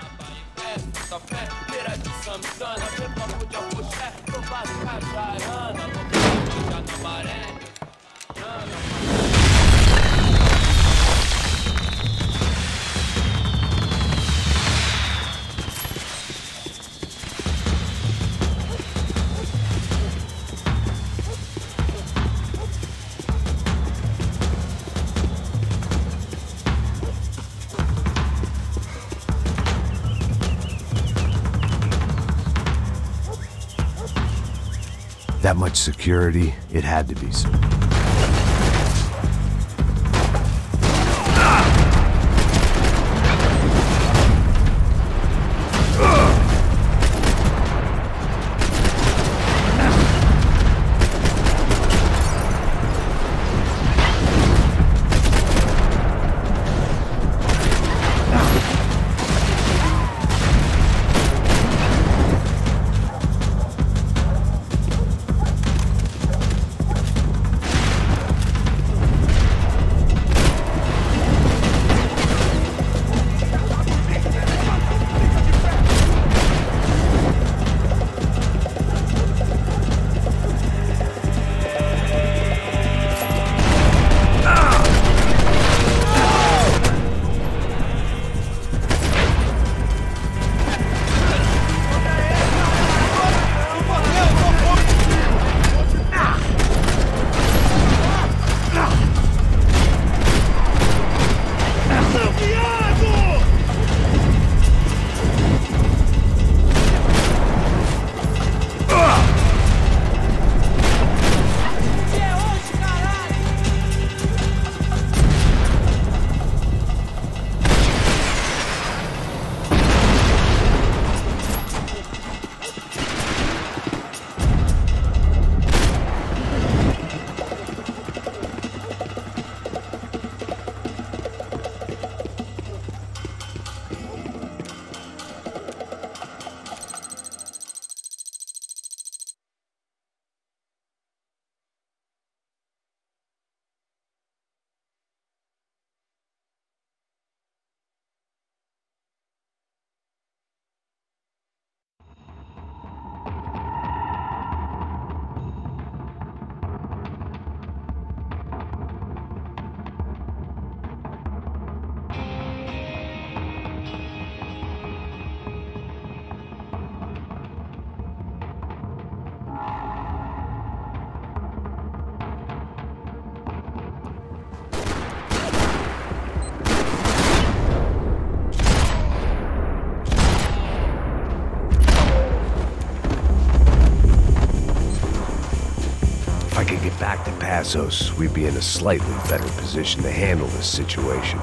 A: That much security, it had to be so. I could get back to Passos, we'd be in a slightly better position to handle this situation.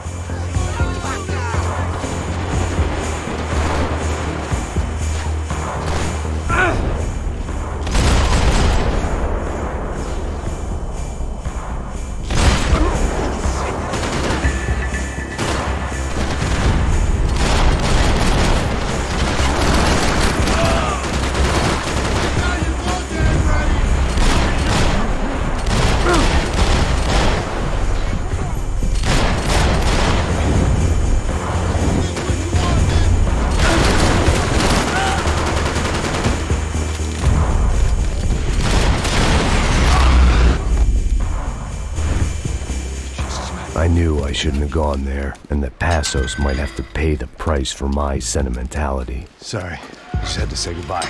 A: I knew I shouldn't have gone there, and that Passos might have to pay the price for my sentimentality.
D: Sorry, just had to say goodbye.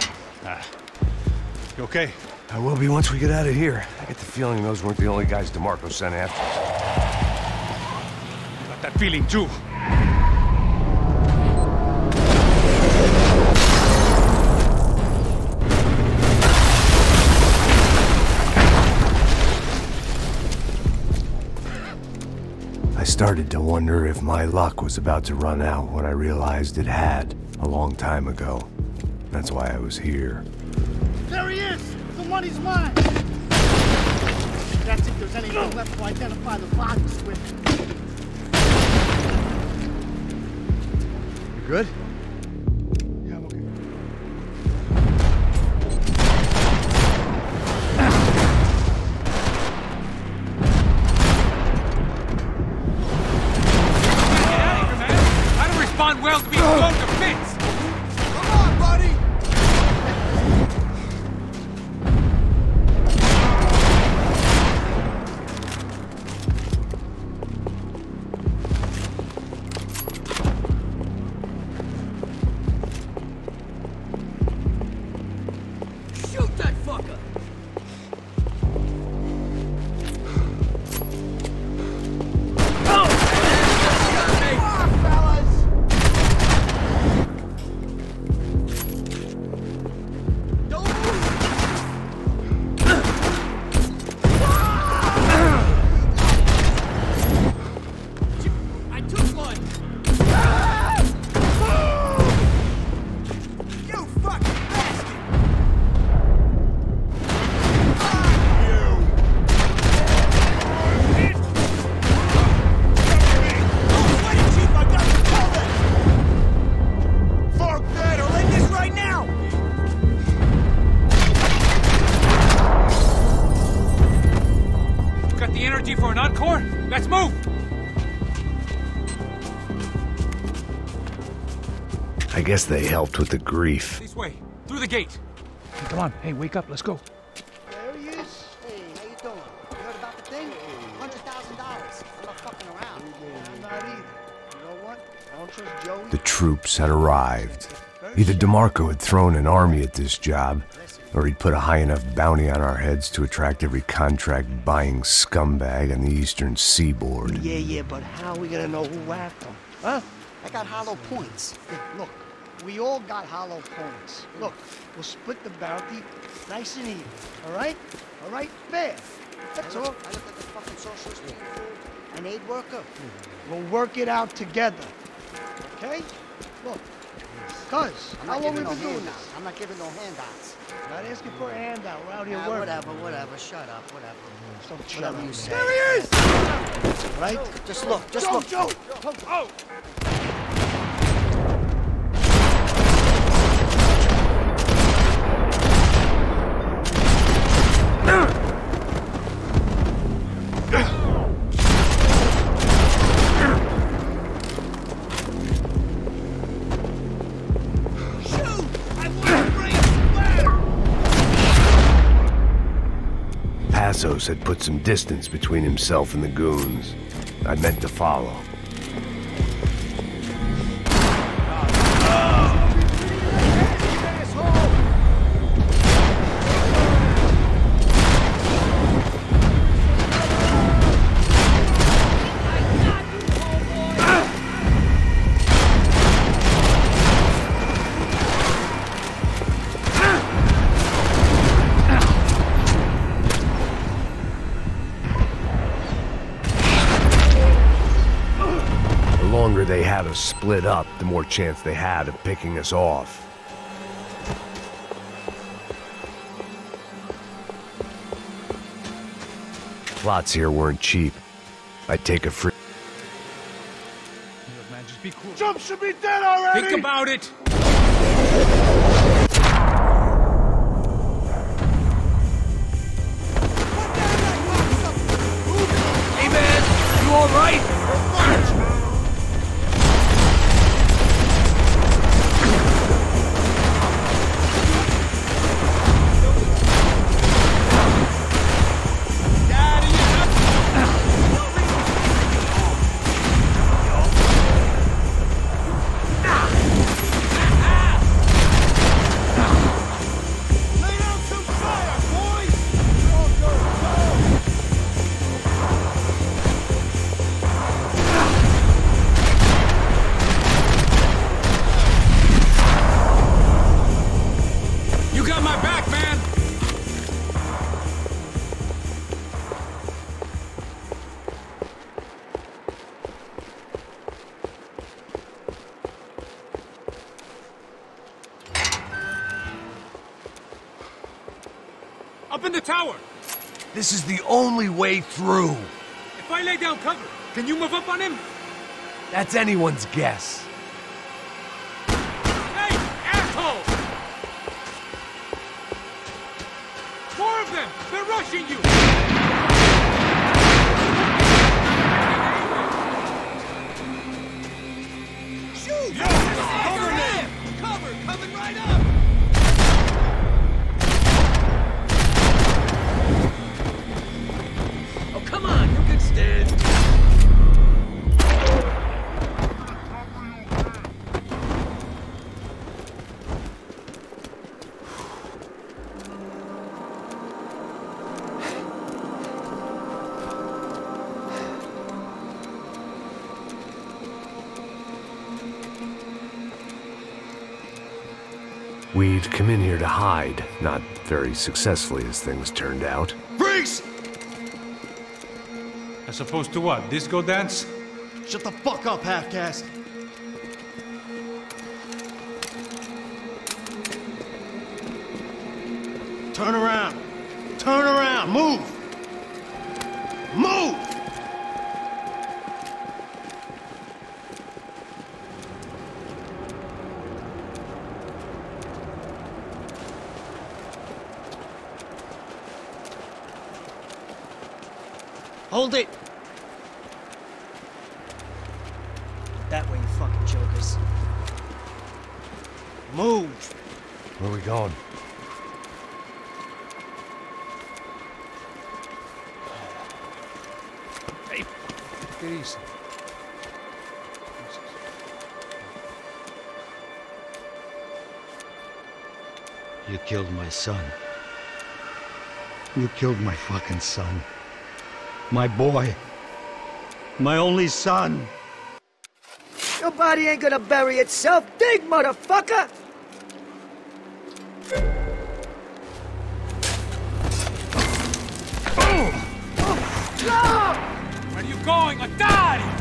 B: You okay?
D: I will be once we get out of here. I get the feeling those weren't the only guys DeMarco sent after us.
B: Got that feeling too.
A: I started to wonder if my luck was about to run out when I realized it had a long time ago. That's why I was here.
H: There he is! The money's mine! That's if there's anything left to identify the bodies with.
D: You good?
H: Yeah, I'm okay.
C: Well to be blown to bits!
H: Come on, buddy!
C: Shoot that fucker! For an encore? Let's move!
A: I guess they helped with the grief.
C: This way, through the gate. Hey, come on, hey, wake up, let's go.
H: There he is. Hey, how you doing? You heard about the thing? $100,000. I'm not fucking around. I'm not either. You know what? I don't trust Joey.
A: The troops had arrived. Either DeMarco had thrown an army at this job, or he'd put a high enough bounty on our heads to attract every contract-buying scumbag on the eastern seaboard.
H: Yeah, but how are we gonna know who whacked him? Huh? I got hollow points. Look, we all got hollow points. Look, we'll split the bounty nice and even, all right? All right? Fair. That's all. I look like a fucking socialist an aid worker. We'll work it out together, okay? Look, cuz, how long we been doing this? I'm not giving no handouts. Not asking for a handout. We're out here working. Whatever. Shut up. Whatever. Don't shut up. You say. There he is! Right? Just look. Joe! Oh!
A: Passos had put some distance between himself and the goons. I meant to follow. longer they had us split up, the more chance they had of picking us off. Plots here weren't cheap. I'd take a free...
C: Look, man, just be cool.
B: Jump should be dead already!
C: Think about it!
A: Hey man, you alright?
C: Up in the tower!
A: This is the only way through.
C: If I lay down cover, can you move up on him?
A: That's anyone's guess.
C: Hey, asshole! More of them! They're rushing you! Shoot! Cover me! Cover! Coming right up! Oh, come on! You can stand!
A: We'd come in here to hide, not very successfully as things turned out.
B: Freeze!
C: As opposed to what? Disco dance?
H: Shut the fuck up, half-caste. Turn around. Turn around. Move. Move! Hold it! That way, you fucking jokers. Move!
A: Where are we going?
C: Hey, get easy.
K: You killed my son. You killed my fucking son. My boy. My only son.
H: Your body ain't gonna bury itself. Dig, motherfucker!
C: Where are you going? A die!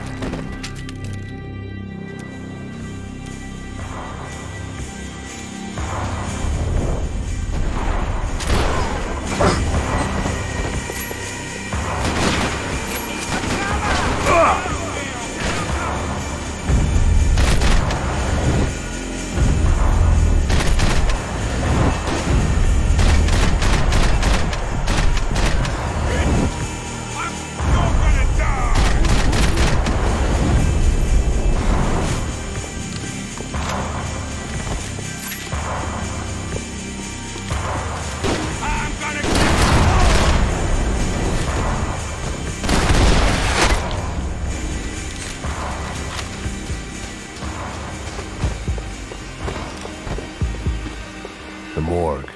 A: The morgue.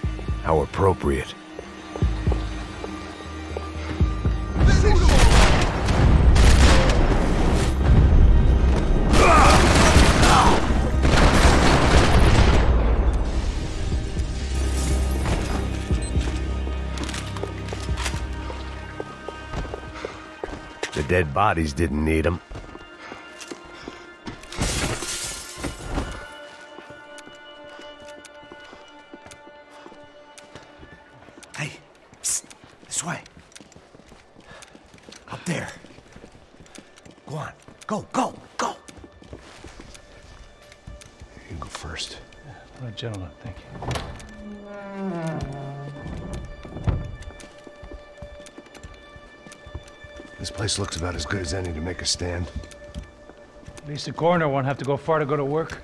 A: How appropriate. The dead bodies didn't need them.
D: This way. Up there. Go on. Go, go, go! You can go first.
L: All right, gentlemen, thank you.
D: This place looks about as good as any to make a stand.
L: At least the coroner won't have to go far to go to work.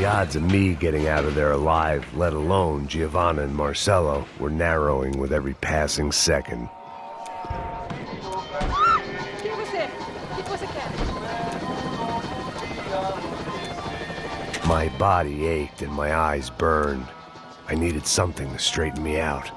A: The odds of me getting out of there alive, let alone Giovanna and Marcello, were narrowing with every passing second. My body ached and my eyes burned. I needed something to straighten me out.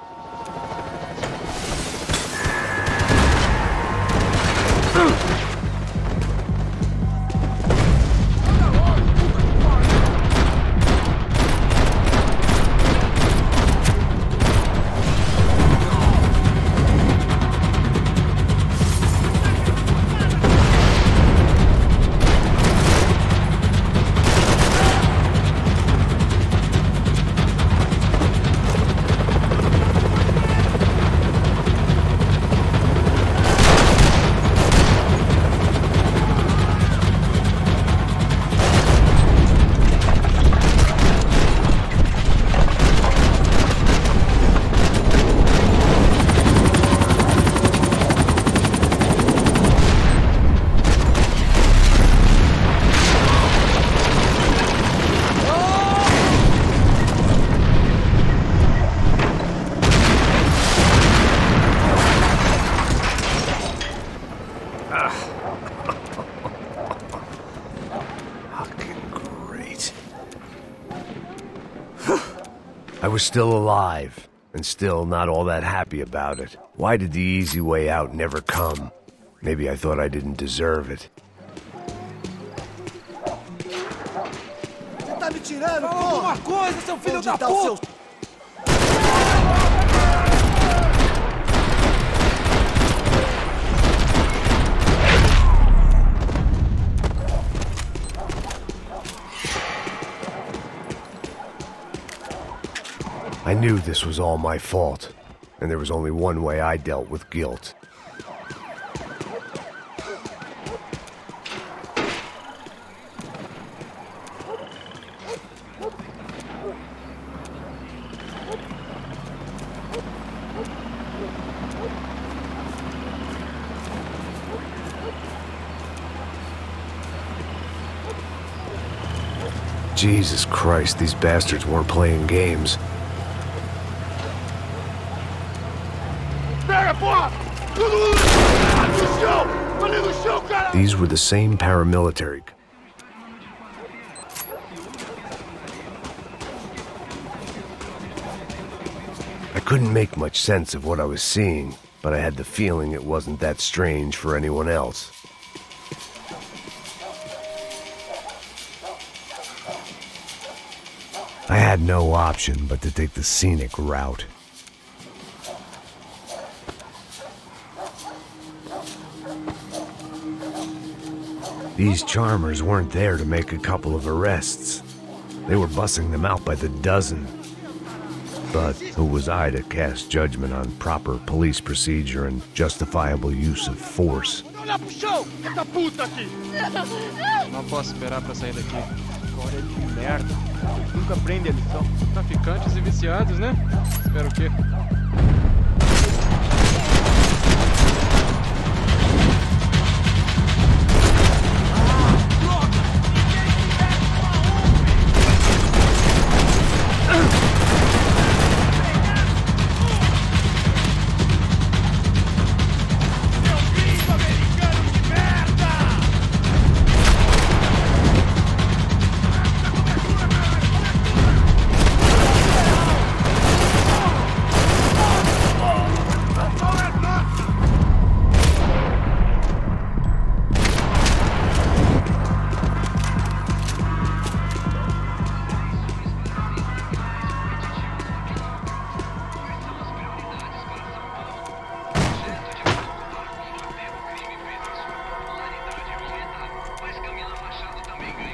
A: I was still alive, and still not all that happy about it. Why did the easy way out never come? Maybe I thought I didn't deserve it.
H: Você tá me tirando,
C: Fala alguma coisa, seu filho da
H: puta!
C: puta!
A: I knew this was all my fault, and there was only one way I dealt with guilt. Jesus Christ, these bastards weren't playing games. These were the same paramilitary. I couldn't make much sense of what I was seeing, but I had the feeling it wasn't that strange for anyone else. I had no option but to take the scenic route. These charmers weren't there to make a couple of arrests. They were bussing them out by the dozen. But who was I to cast judgment on proper police procedure and justifiable use of force?
B: Não posso esperar pra sair daqui. História de merda. Nunca aprende a lição. Traficantes e viciados, né? Espero o quê?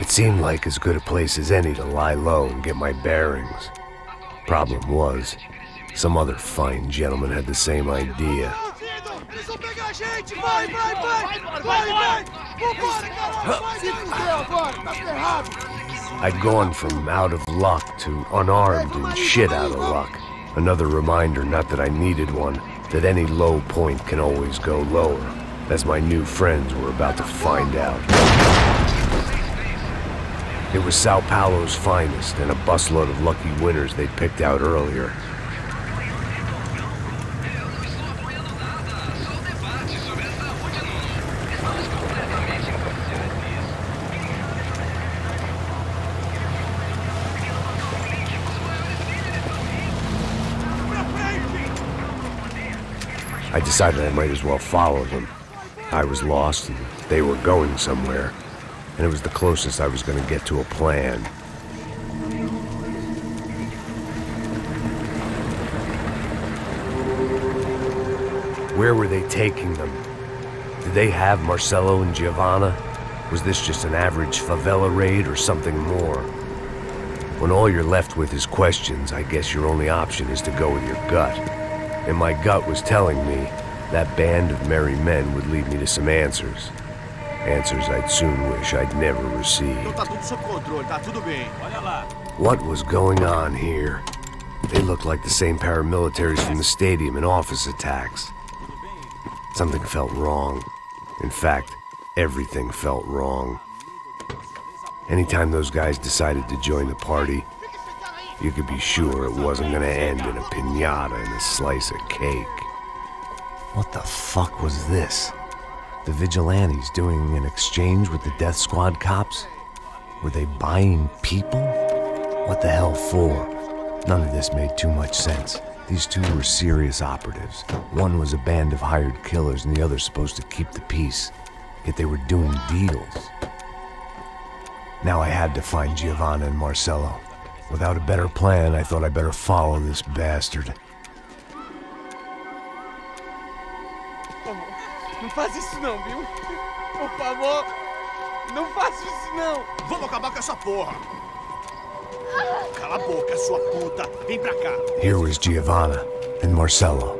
A: It seemed like as good a place as any to lie low and get my bearings. Problem was, some other fine gentleman had the same idea. I'd gone from out of luck to unarmed and shit out of luck. Another reminder, not that I needed one, that any low point can always go lower, as my new friends were about to find out. It was Sao Paulo's finest and a busload of lucky winners they'd picked out earlier. I decided I might as well follow them. I was lost and they were going somewhere, and it was the closest I was going to get to a plan. Where were they taking them? Did they have Marcelo and Giovanna? Was this just an average favela raid or something more? When all you're left with is questions, I guess your only option is to go with your gut. And my gut was telling me that band of merry men would lead me to some answers. Answers I'd soon wish I'd never received. What was going on here? They looked like the same paramilitaries from the stadium in office attacks. Something felt wrong. In fact, everything felt wrong. Anytime those guys decided to join the party, you could be sure it wasn't going to end in a piñata and a slice of cake. What the fuck was this? The vigilantes doing an exchange with the death squad cops? Were they buying people? What the hell for? None of this made too much sense. These two were serious operatives. One was a band of hired killers and the other supposed to keep the peace. Yet they were doing deals. Now I had to find Giovanna and Marcelo. Without a better plan, I thought I'd better follow this bastard.
B: Não faz isso não, viu? Por favor, não faça isso não. Vamos acabar com essa porra. Cala a boca, sua puta. Vem pra cá.
A: Here was Giovanna and Marcelo.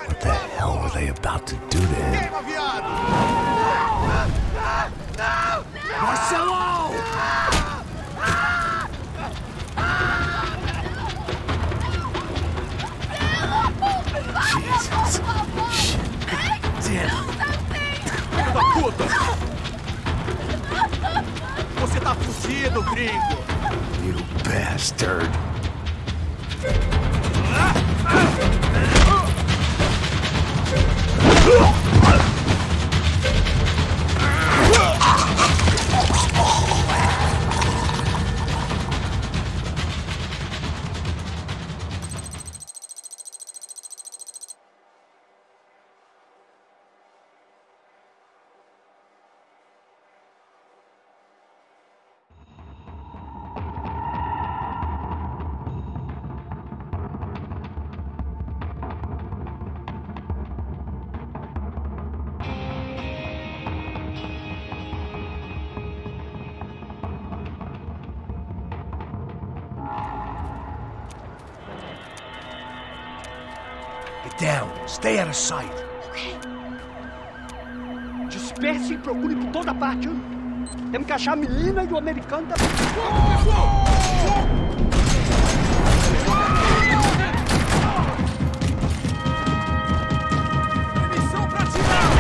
A: What the hell were they about to do to him?
B: Marcelo!
A: Jesus. Damn.
B: Filho da puta! Você tá fugido, gringo!
D: You bastard.
A: Get down. Stay out of sight.
I: Disperse e procure por toda parte. Temos que achar a menina e o americano da...
C: Missão pra tirar!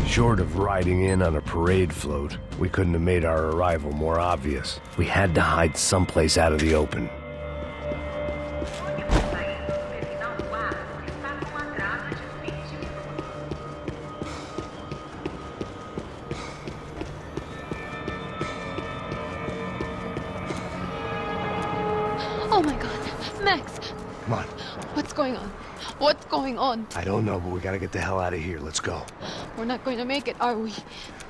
A: Short of riding in on a parade float, we couldn't have made our arrival more obvious. We had to hide someplace out of the open.
M: Oh my God, Max!
D: Come on.
M: What's going on? What's going on?
D: I don't know, but we gotta get the hell out of here. Let's go.
M: We're not going to make it, are we?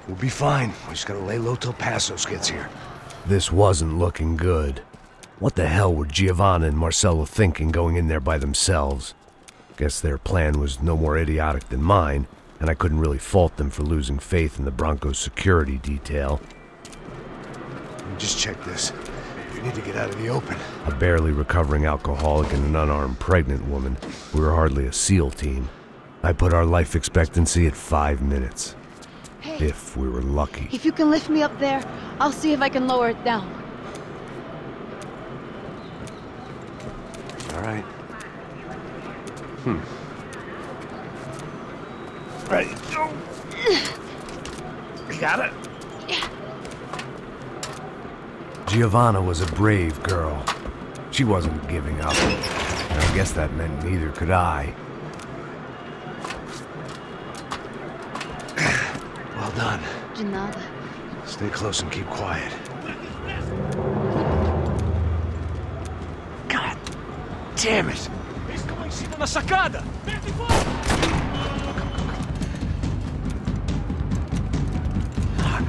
D: We'll be fine. We just gotta lay low till Passos gets here.
A: This wasn't looking good. What the hell were Giovanna and Marcello thinking going in there by themselves? Guess their plan was no more idiotic than mine, and I couldn't really fault them for losing faith in the Broncos security detail.
D: Just check this. We need to get out of the open.
A: A barely recovering alcoholic and an unarmed pregnant woman. We were hardly a SEAL team. I put our life expectancy at 5 minutes.
M: Hey,
A: if we were lucky.
M: if you can lift me up there, I'll see if I can lower it down.
D: All right. Ready, go. You got it?
M: Yeah.
A: Giovanna was a brave girl. She wasn't giving up. And I guess that meant neither could I.
D: Well done.
M: De nada.
D: Stay close and keep quiet. God damn it!
C: Eles estão lá em cima na sacada! Vento e fogo!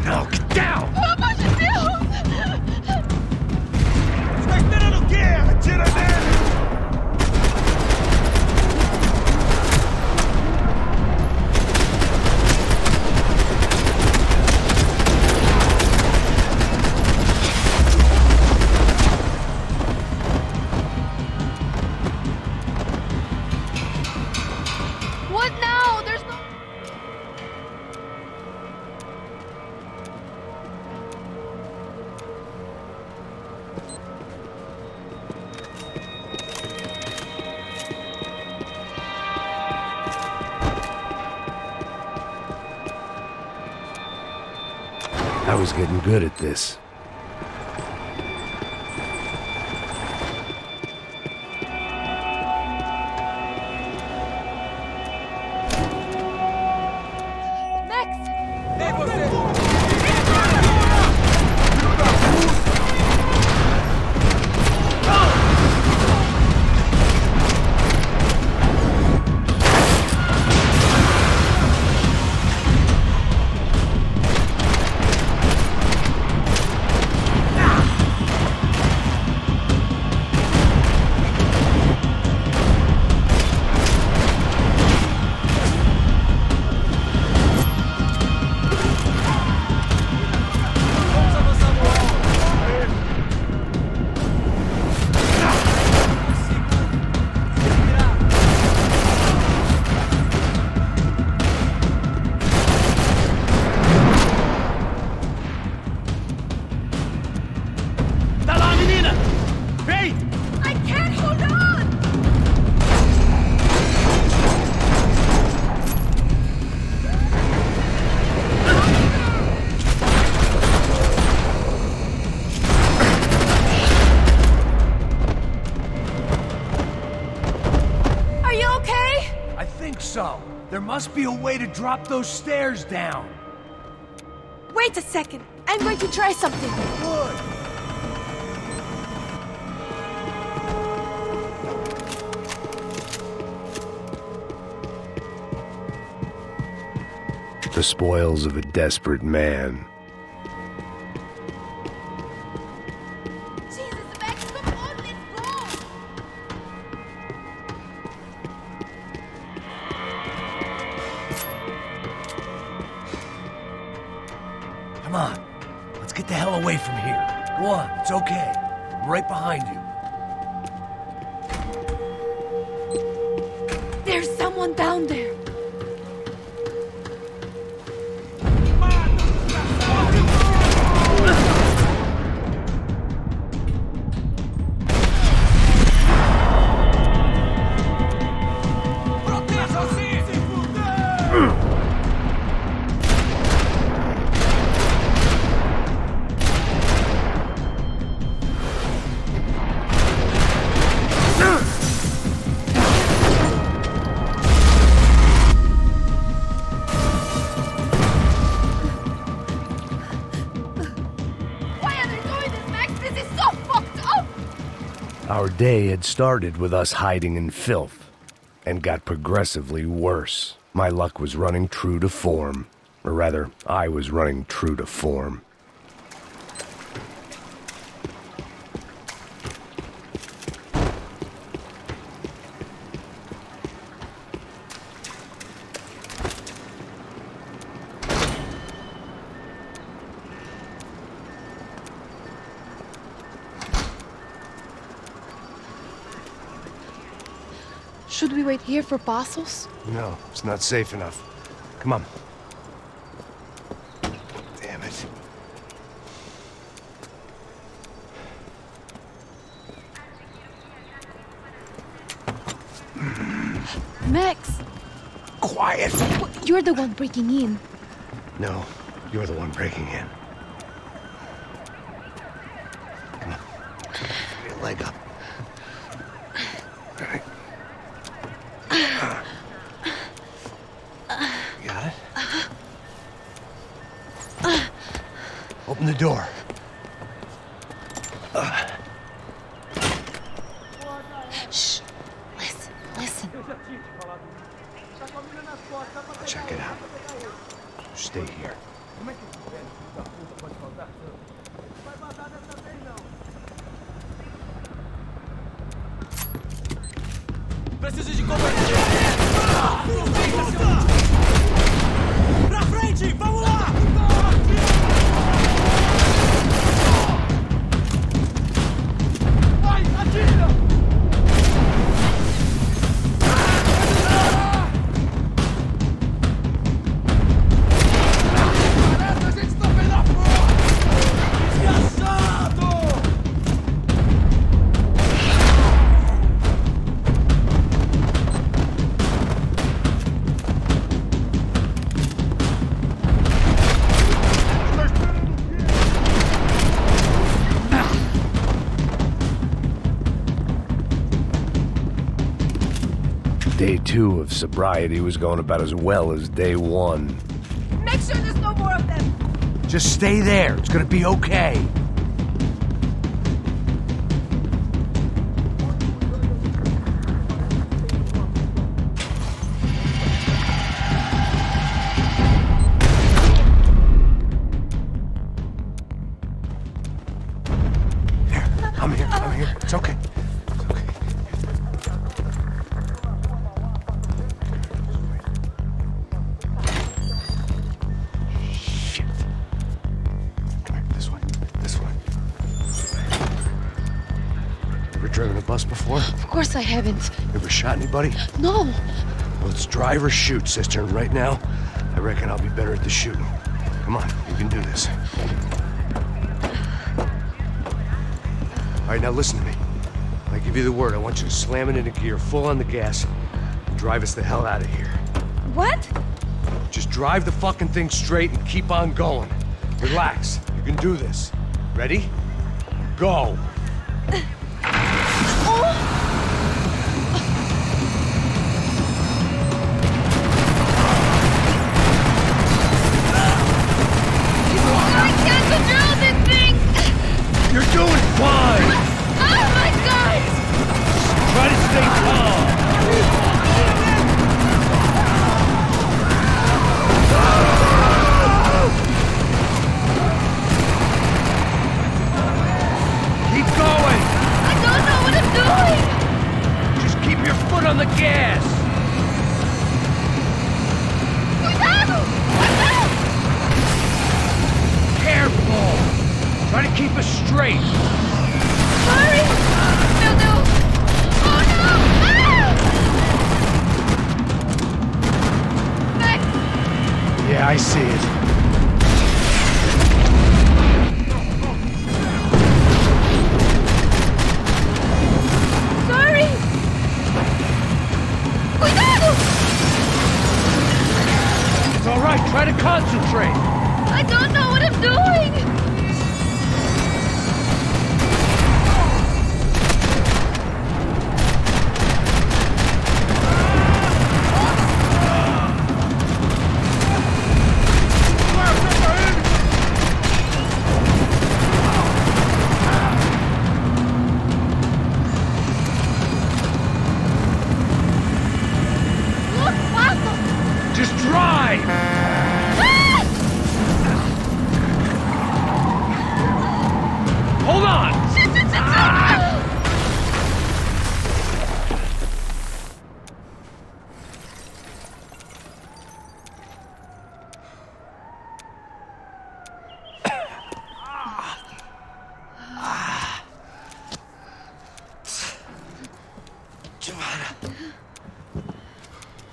D: No, get down!
M: Pelo amor de Deus!
C: Está esperando o quê? Atira nele!
M: What now?
A: I was getting good at this.
N: There must be a way to drop those stairs down.
F: Wait a second. I'm going to try something.
N: Good.
A: The spoils of a desperate man.
N: Come on, let's get the hell away from here. Go on, it's okay. I'm right behind you.
F: There's someone down there.
A: Our day had started with us hiding in filth, and got progressively worse. My luck was running true to form. Or rather, I was running true to form.
M: Should we wait here for Passos?
D: No, it's not safe enough. Come on. Damn it.
M: Max!
D: Quiet!
M: You're the one breaking in.
D: No, you're the one breaking in. Come on. Get your leg up. All right. Got it? Open the door.
M: Shh. Listen.
D: Check it out. Stay here.
B: Preciso de companhia! Pra frente! Vamos lá! Vai, atira! Parece a gente tá vendo a porra! Desgraçado!
A: day 2 of sobriety was going about as well as day 1.
F: Make sure there's no more of them.
N: Just stay there. It's gonna be okay.
D: I'm here. It's okay. Shit. Come here, this way. Ever driven a bus before?
M: Of course I haven't.
D: Ever shot anybody?
M: No.
D: Well, it's drive or shoot, sister, and right now, I reckon I'll be better at the shooting. Come on, you can do this. All right, now listen to me. When I give you the word, I want you to slam it into gear, full on the gas, and drive us the hell out of here.
F: What?
D: Just drive the fucking thing straight and keep on going. Relax. You can do this. Ready? Go.
F: I can't control this thing!
N: You're doing fine!
F: Oh my god!
N: Try to stay calm! Keep going!
F: I don't know what I'm doing!
N: Just keep your foot on the gas!
F: Cuidado! Cuidado!
N: Careful! Try to keep us straight!
F: Sorry! No! Oh no! Ah! Max!
D: Yeah, I see it.
F: Sorry! Cuidado!
N: It's all right, try to concentrate!
F: I don't know what I'm doing! Look, Paco!
N: Just drive! Hold on!
F: Shit!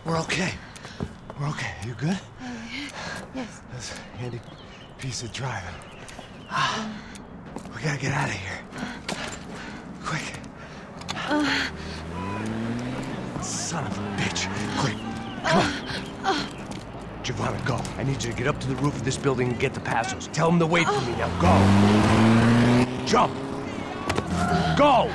D: We're okay. You good?
M: Yes.
D: That's a handy piece of driving. We gotta get out of here. Quick. Son of a bitch. Quick. Come on. Giovanna, go. I need you to get up to the roof of this building and get the Passos. Tell them to wait for me now. Go. Jump. Go.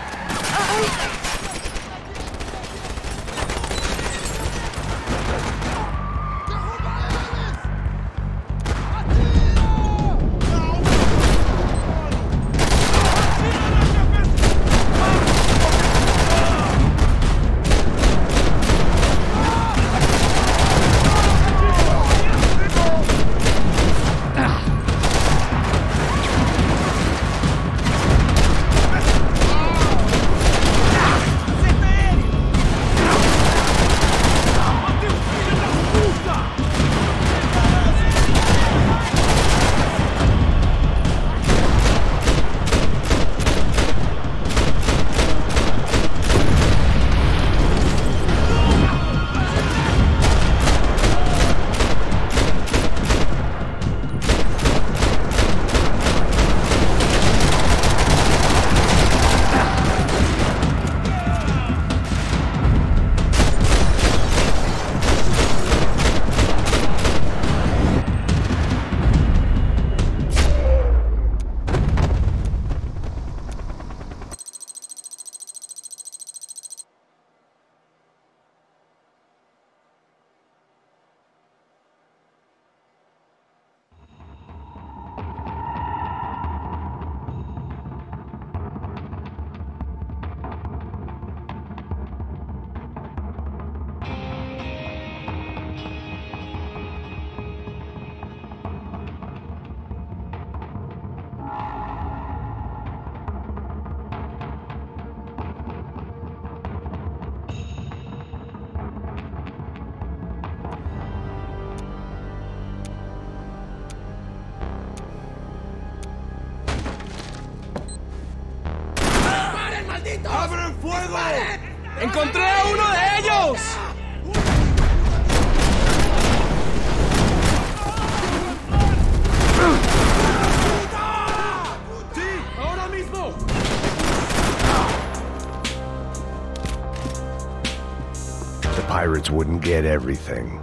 B: ¡Malditos! ¡Abren fuego! ¡Encontré a uno de ellos! ¡Sí! ¡Ahora mismo!
A: The pirates wouldn't get everything.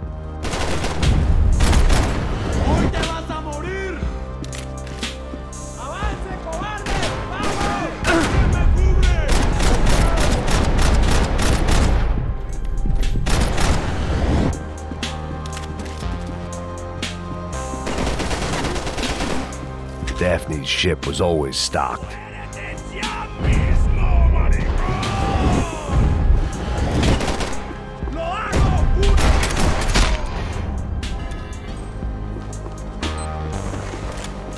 B: ¡Hoy te vas a morir! ¡Avance, cobarde! ¡Vamos! ¿Quién me cubre?
A: Daphne's ship was always stocked.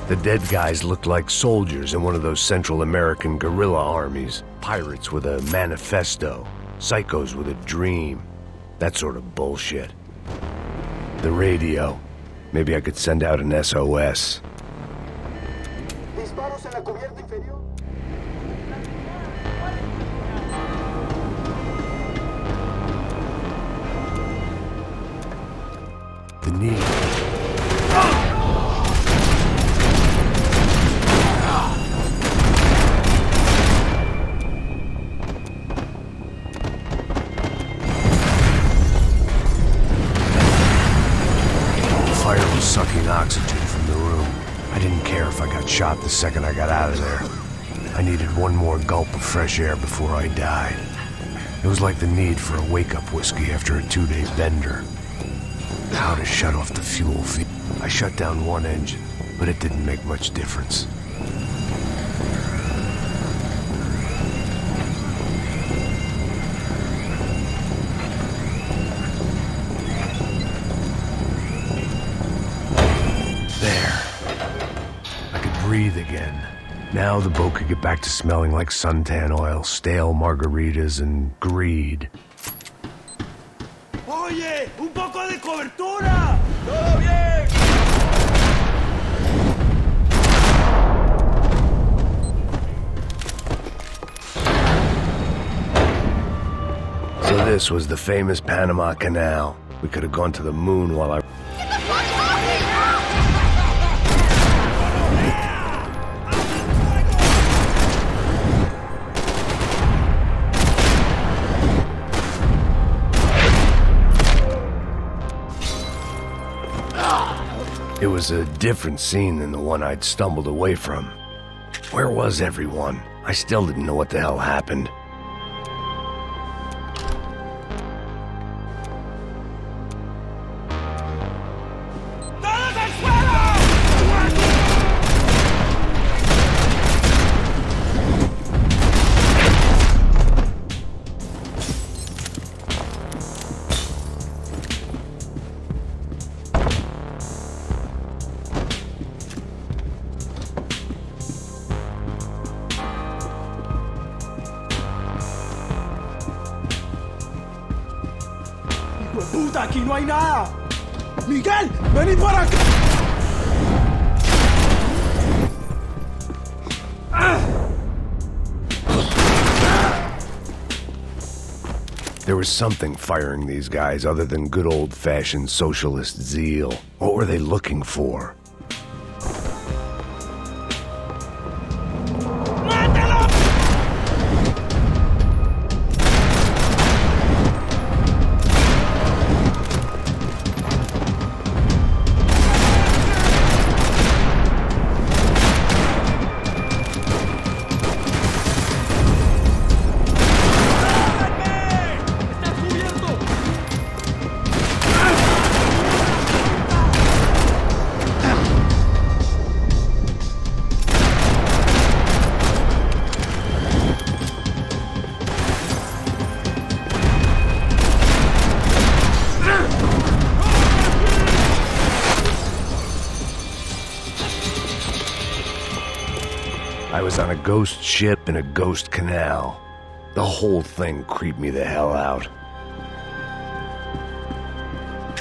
A: The dead guys looked like soldiers in one of those Central American guerrilla armies. Pirates with a manifesto. Psychos with a dream. That sort of bullshit. The radio. Maybe I could send out an SOS.
B: Disparos en la cubierta inferior.
A: The need. Sucking oxygen from the room. I didn't care if I got shot the second I got out of there. I needed one more gulp of fresh air before I died. It was like the need for a wake-up whiskey after a 2-day bender. How to shut off the fuel feed. I shut down one engine, but it didn't make much difference. Breathe again. Now the boat could get back to smelling like suntan oil, stale margaritas, and greed.
B: Oye, un poco de cobertura. Todo bien.
A: So this was the famous Panama Canal. We could have gone to the moon while I...
F: Get the fuck off me now!
A: It was a different scene than the one I'd stumbled away from. Where was everyone? I still didn't know what the hell happened.
B: ¡Puta, aquí no hay nada! ¡Miguel, vení para acá!
A: There was something firing these guys other than good old-fashioned socialist zeal. What were they looking for? I was on a ghost ship in a ghost canal. The whole thing creeped me the hell out.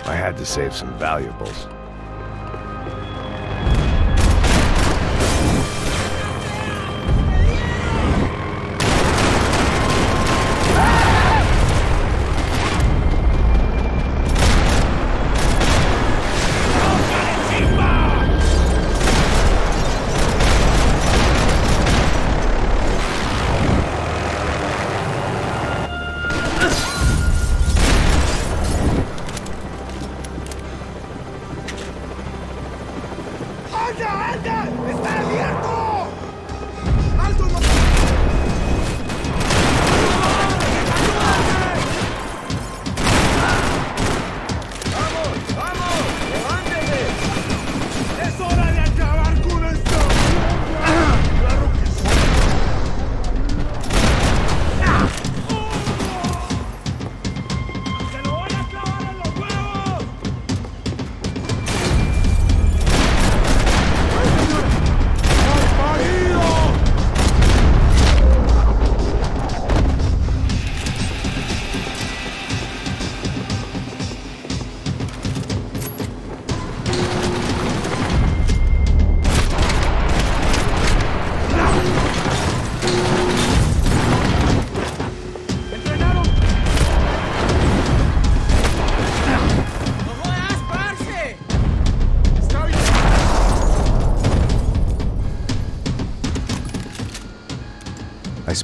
A: I had to save some valuables.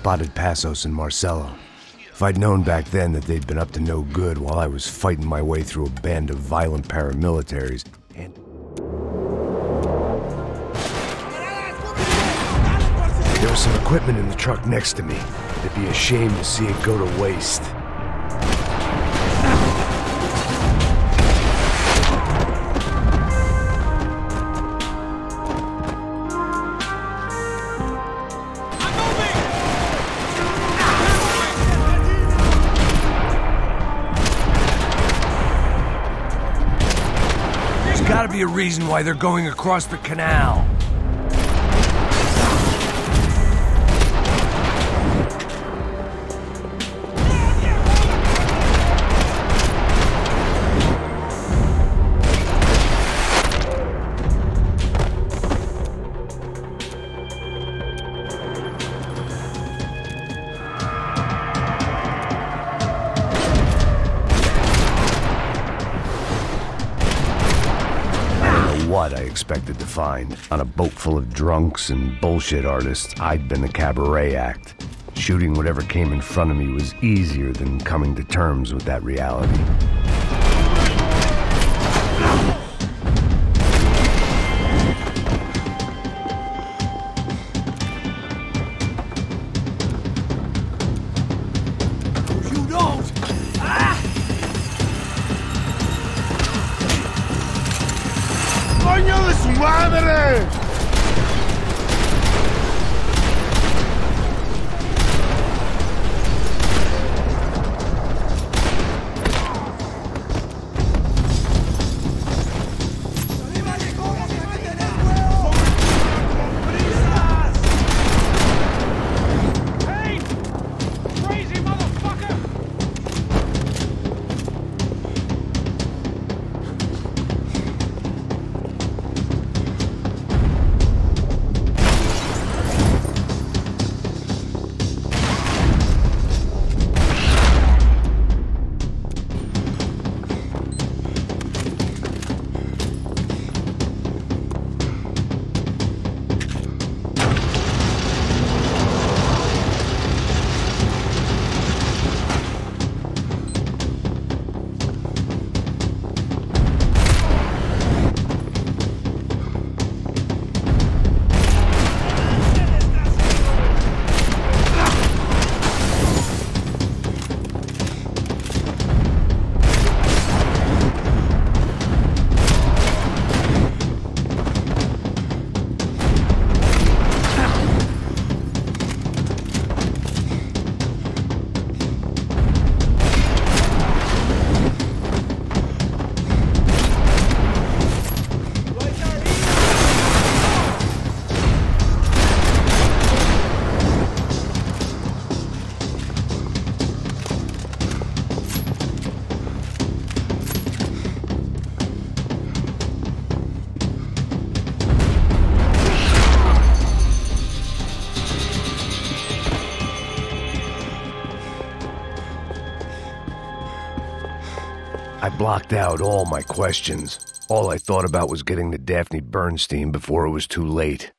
A: spotted Passos and Marcelo. If I'd known back then that they'd been up to no good while I was fighting my way through a band of violent paramilitaries, and... There was some equipment in the truck next to me. It'd be a shame to see it go to waste. There's gotta be a reason why they're going across the canal. What I expected to find. On a boat full of drunks and bullshit artists, I'd been the cabaret act. Shooting whatever came in front of me was easier than coming to terms with that reality.
B: You don't! ¡Coño de su madre!
A: I blocked out all my questions. All I thought about was getting to Daphne Bernstein before it was too late.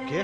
B: ¿Qué?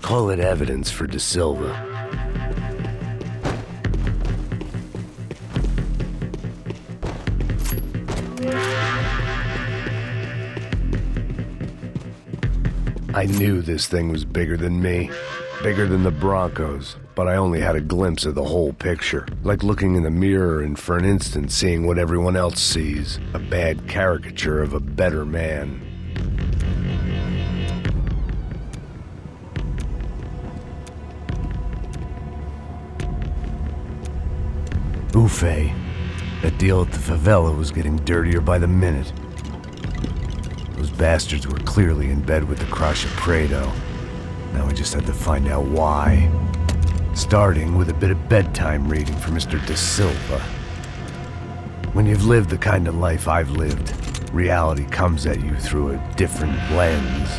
A: Call it evidence for De Silva. I knew this thing was bigger than me, bigger than the Broncos, but I only had a glimpse of the whole picture, like looking in the mirror and for an instant seeing what everyone else sees, a bad caricature of a better man. Buffet. That deal at the favela was getting dirtier by the minute. Those bastards were clearly in bed with the Crusher Prado. Now I just had to find out why. Starting with a bit of bedtime reading for Mr. De Silva. When you've lived the kind of life I've lived, reality comes at you through a different lens.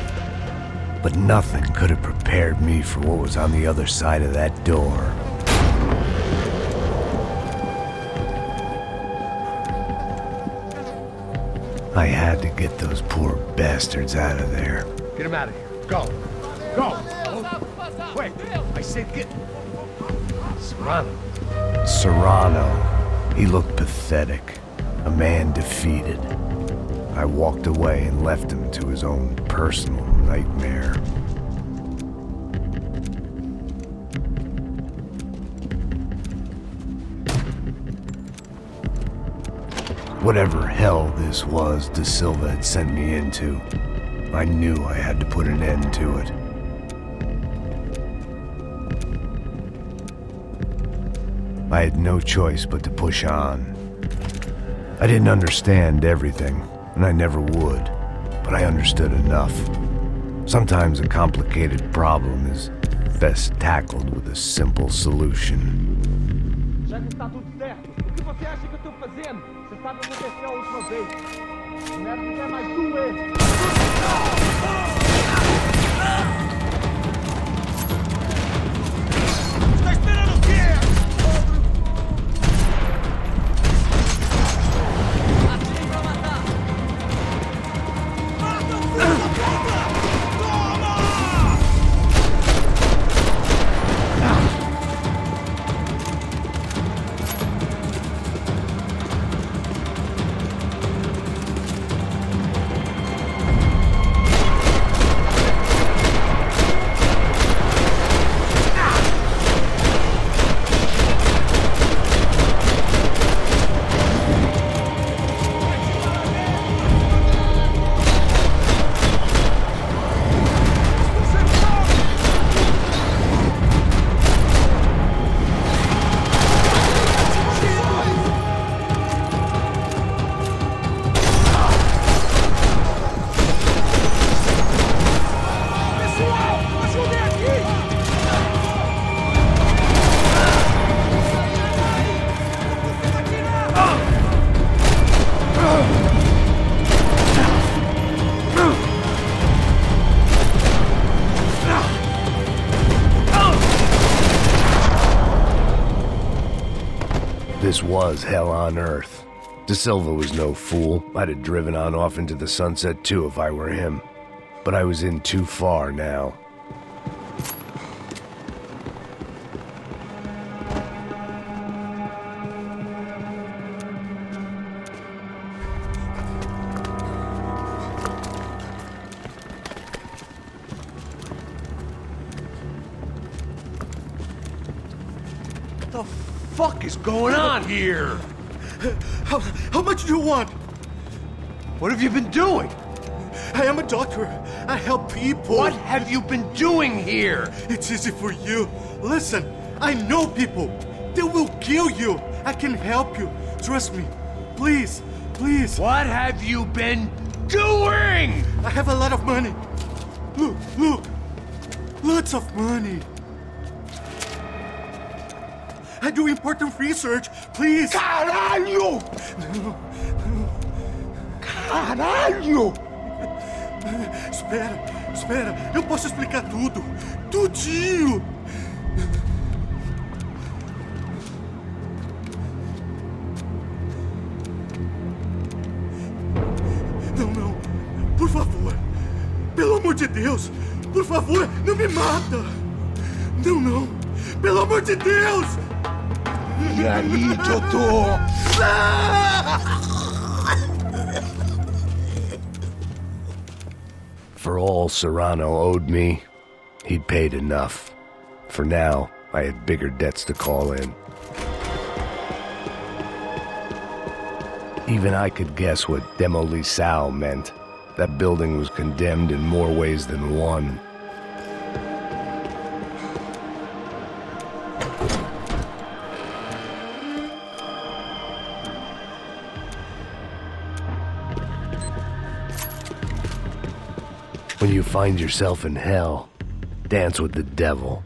A: But nothing could have prepared me for what was on the other side of that door. I had to get those poor bastards out of there.
D: Get him out of here. Go. Go. Quick. I said get... Serrano.
A: Serrano. He looked pathetic. A man defeated. I walked away and left him to his own personal nightmare. Whatever hell this was De Silva had sent me into, I knew I had to put an end to it. I had no choice but to push on. I didn't understand everything, and I never would, but I understood enough. Sometimes a complicated problem is best tackled with a simple solution.
C: Já que está tudo certo, o que você acha que eu estou fazendo? Você sabe o que aconteceu a última vez. O neto não quer mais doer. Está esperando o quê? Assim pra matar. Mata o filho da puta! Toma!
A: This was hell on earth. De Silva was no fool. I'd have driven on off into the sunset too if I were him. But I was in too far now.
D: What the fuck is going on here?
B: How much do you want?
D: What have you been doing?
B: I am a doctor. I help people.
D: What have you been doing here?
B: It's easy for you. Listen, I know people. They will kill you. I can help you. Trust me. Please, please.
D: What have you been doing?
B: I have a lot of money. Look, look. Lots of money. I do important research. Please.
D: Caralho! Caralho!
B: Espera, espera. Eu posso explicar tudo. Tudinho. Não, não. Por favor. Pelo amor de Deus. Por favor, não me mata! Não, não! Pelo amor de Deus!
D: E aí, doutor?
A: For all Serrano owed me, he'd paid enough. For now, I had bigger debts to call in. Even I could guess what demolisal meant. That building was condemned in more ways than one. When you find yourself in hell, dance with the devil.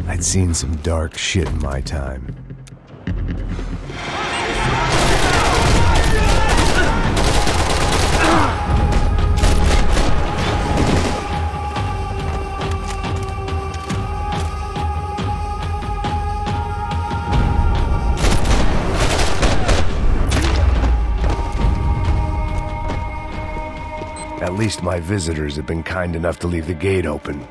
A: I'd seen some dark shit in my time. At least my visitors have been kind enough to leave the gate open.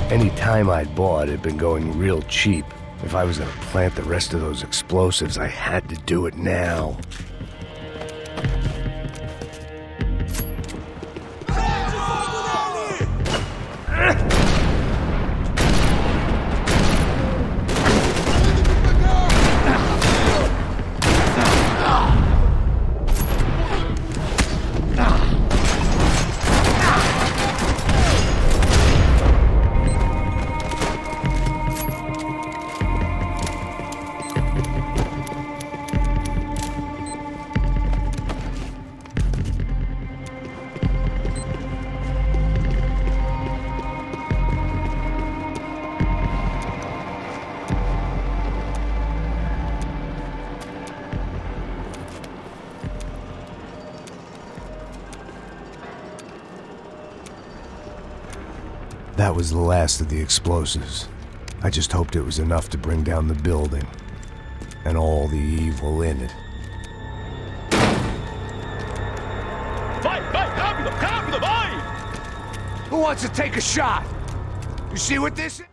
A: Any time I'd bought had been going real cheap. If I was gonna plant the rest of those explosives, I had to do it now. That was the last of the explosives. I just hoped it was enough to bring down the building and all the evil in it.
D: Vai, vai, rápido, rápido, vai! Who wants to take a shot? You see what this is?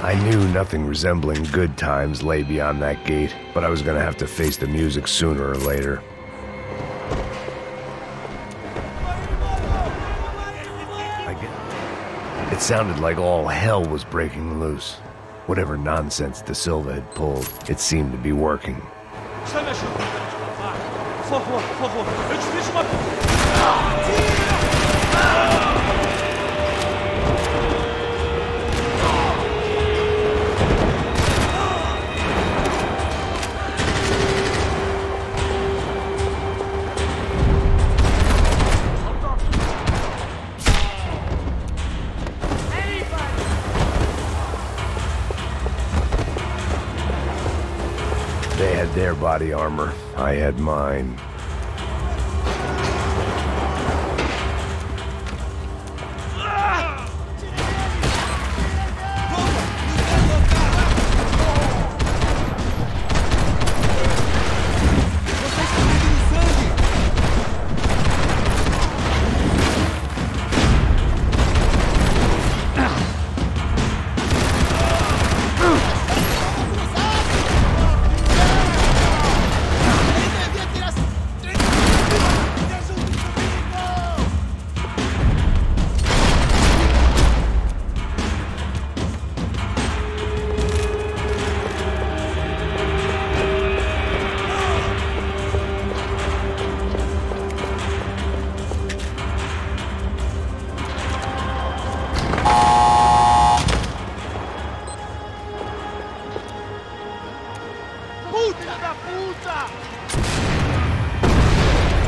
A: I knew nothing resembling good times lay beyond that gate, but I was gonna have to face the music sooner or later. It sounded like all hell was breaking loose. Whatever nonsense De Silva had pulled, it seemed to be working. They had their body armor, I had mine.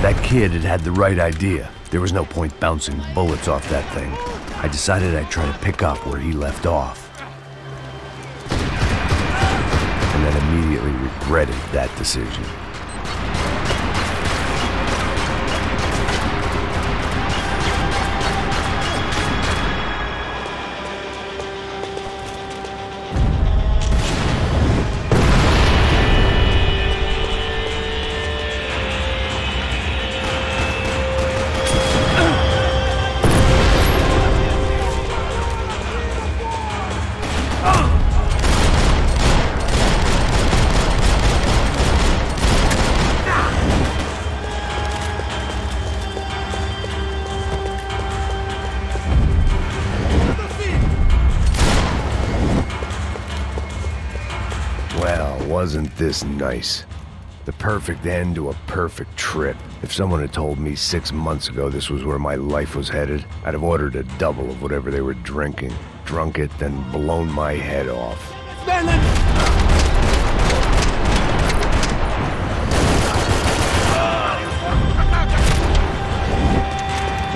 A: That kid had the right idea. There was no point bouncing bullets off that thing. I decided I'd try to pick up where he left off. And then immediately regretted that decision. Wasn't this nice? The perfect end to a perfect trip. If someone had told me 6 months ago this was where my life was headed, I'd have ordered a double of whatever they were drinking, drunk it, then blown my head off.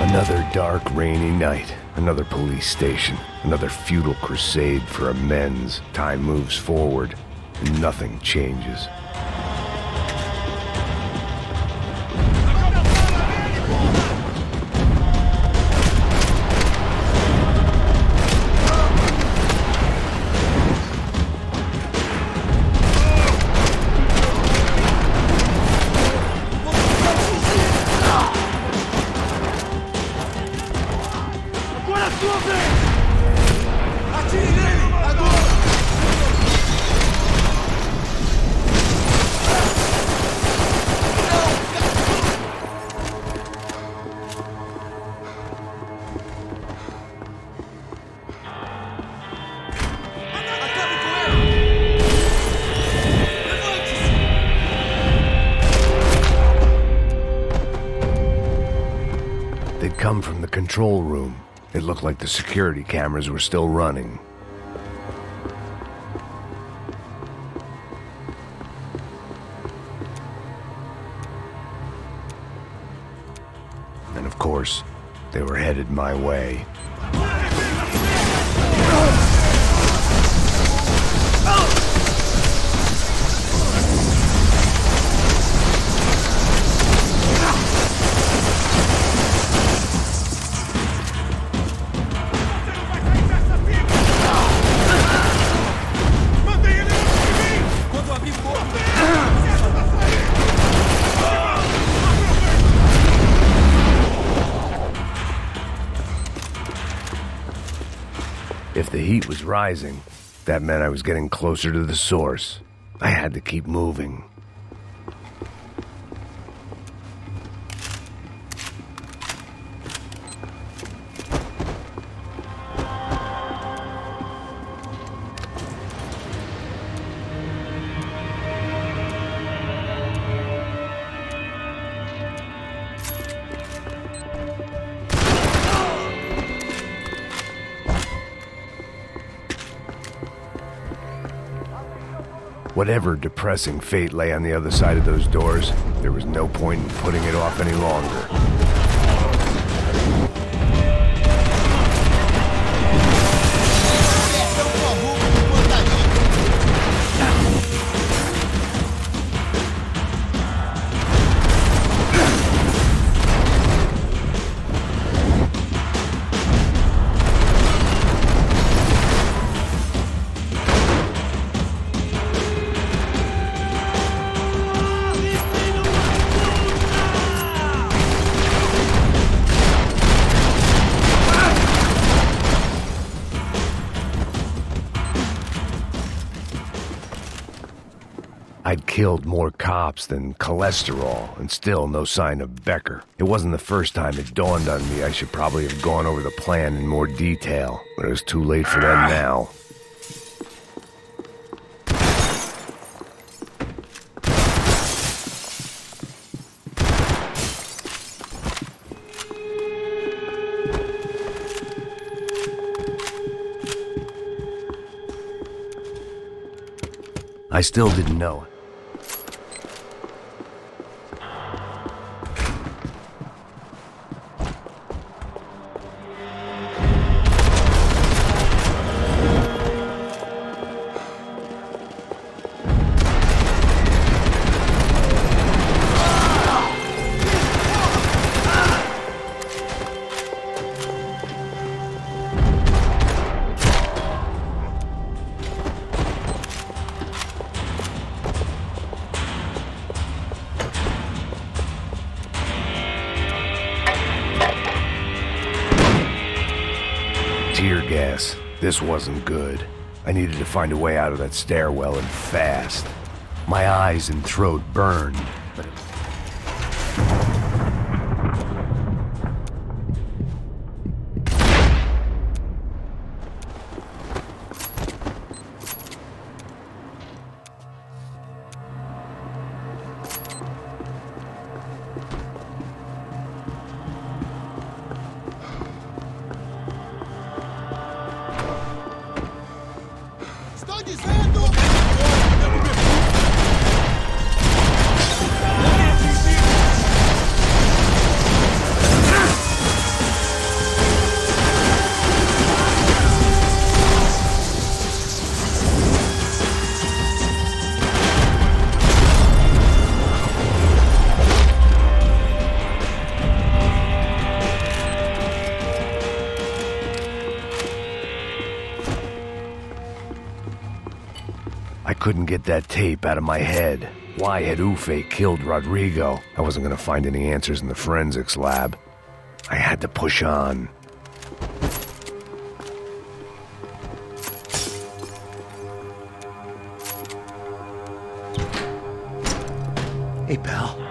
A: Another dark, rainy night. Another police station. Another futile crusade for amends. Time moves forward. Nothing changes. Come from the control room. It looked like the security cameras were still running. And of course, they were headed my way. If the heat was rising, That meant I was getting closer to the source. I had to keep moving. Whatever depressing fate lay on the other side of those doors, there was no point in putting it off any longer. I'd killed more cops than cholesterol, and still no sign of Becker. It wasn't the first time it dawned on me I should probably have gone over the plan in more detail, but it was too late for them now. I still didn't know it. Tear gas. This wasn't good. I needed to find a way out of that stairwell and fast. My eyes and throat burned, but I couldn't get that tape out of my head. Why had Ufe killed Rodrigo? I wasn't gonna find any answers in the forensics lab. I had to push on.
D: Hey, pal.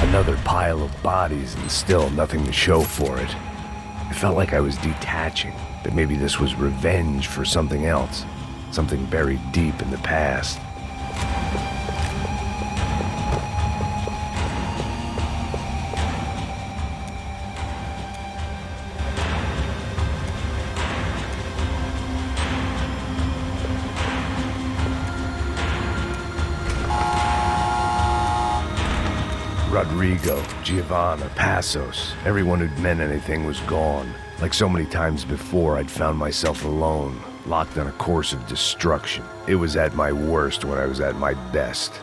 A: Another pile of bodies and still nothing to show for it. It felt like I was detaching, that maybe this was revenge for something else, something buried deep in the past. Rodrigo, Giovanna, Passos, everyone who'd meant anything was gone. Like so many times before, I'd found myself alone, locked on a course of destruction. It was at my worst when I was at my best.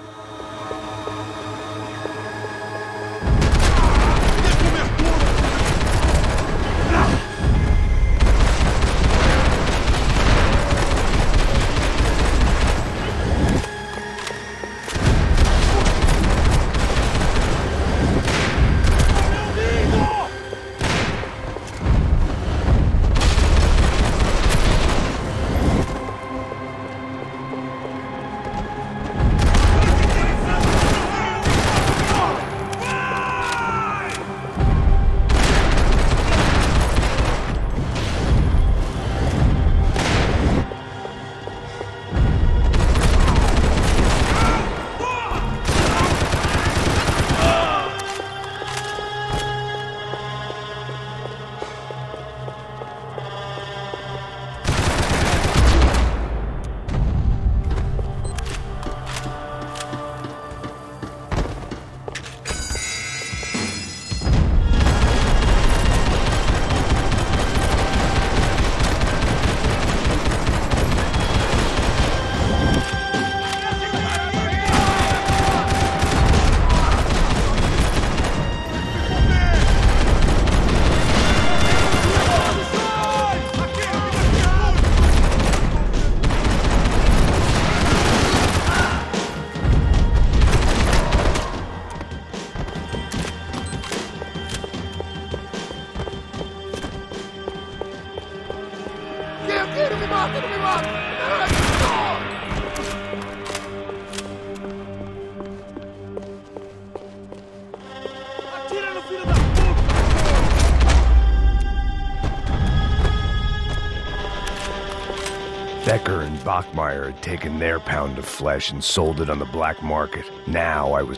A: Becker and Bachmeyer had taken their pound of flesh and sold it on the black market. Now I was...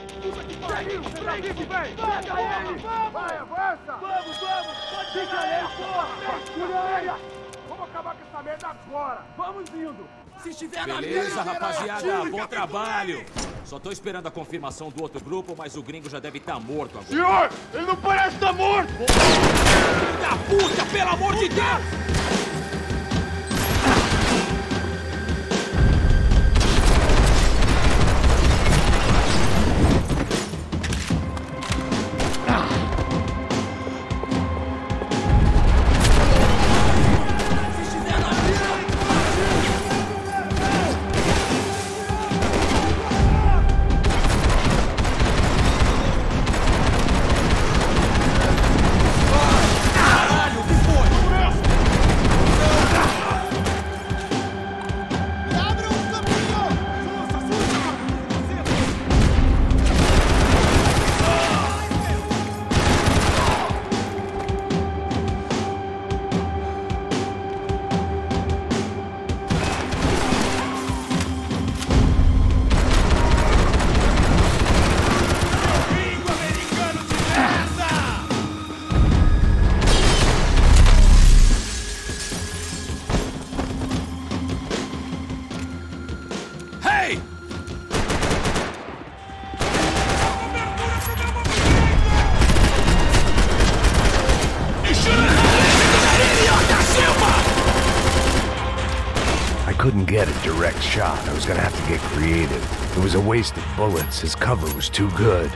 O: Beleza, rapaziada, bom trabalho. Só tô esperando a confirmação do outro grupo, mas o gringo já deve estar morto agora.
B: Senhor, ele não parece estar morto!
O: Filho da puta, pelo amor de Deus!
A: Couldn't get a direct shot. I was gonna have to get creative. It was a waste of bullets. His cover was too good.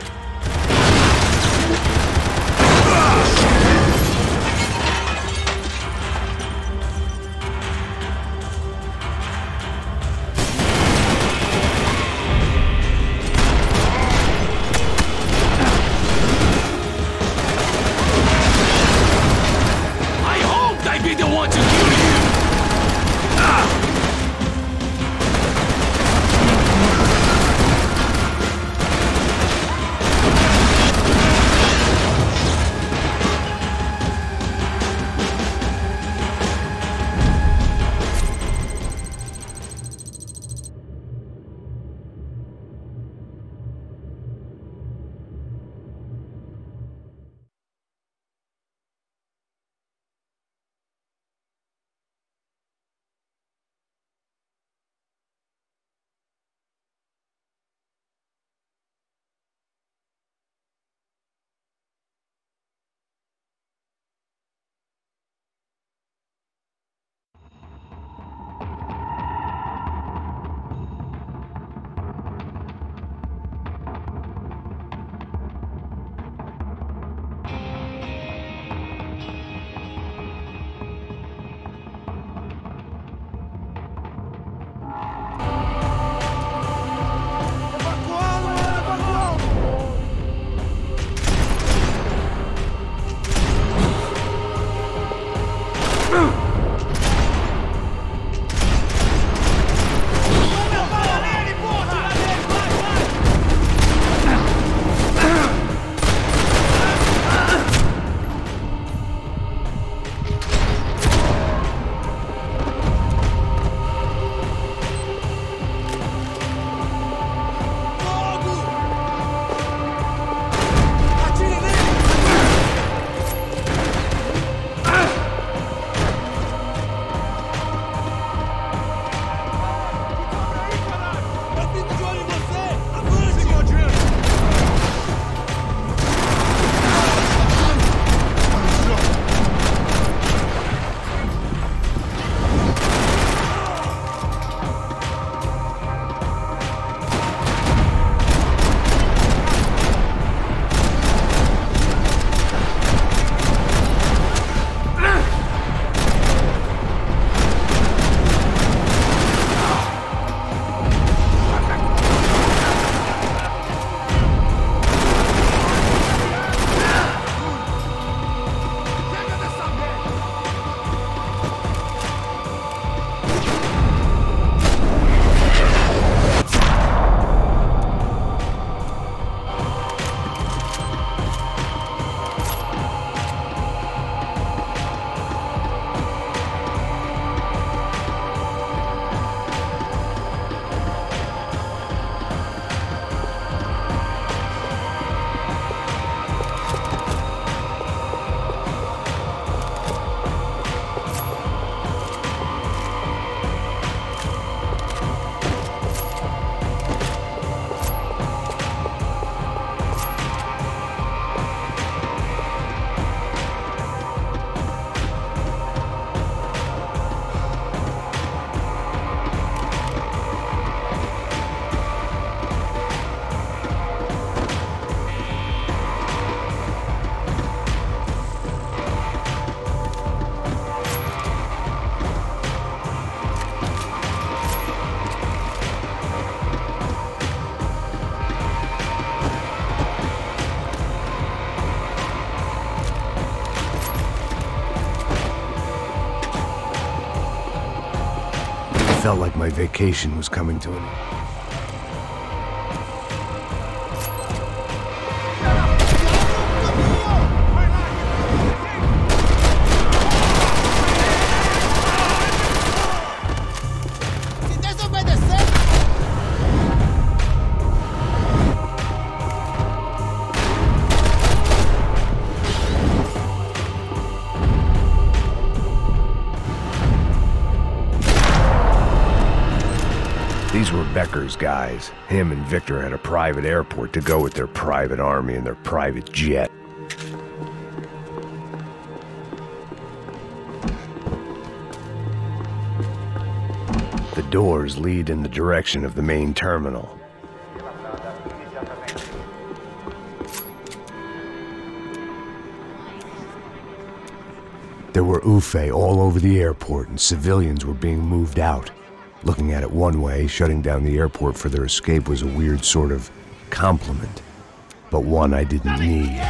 O: I hoped I'd be the one to kill you!
A: Felt like my vacation was coming to an end. These were Becker's guys. Him and Victor had a private airport to go with their private army and their private jet. The doors lead in the direction of the main terminal. There were UFE all over the airport and civilians were being moved out. Looking at it one way, shutting down the airport for their escape was a weird sort of compliment, but one I didn't need.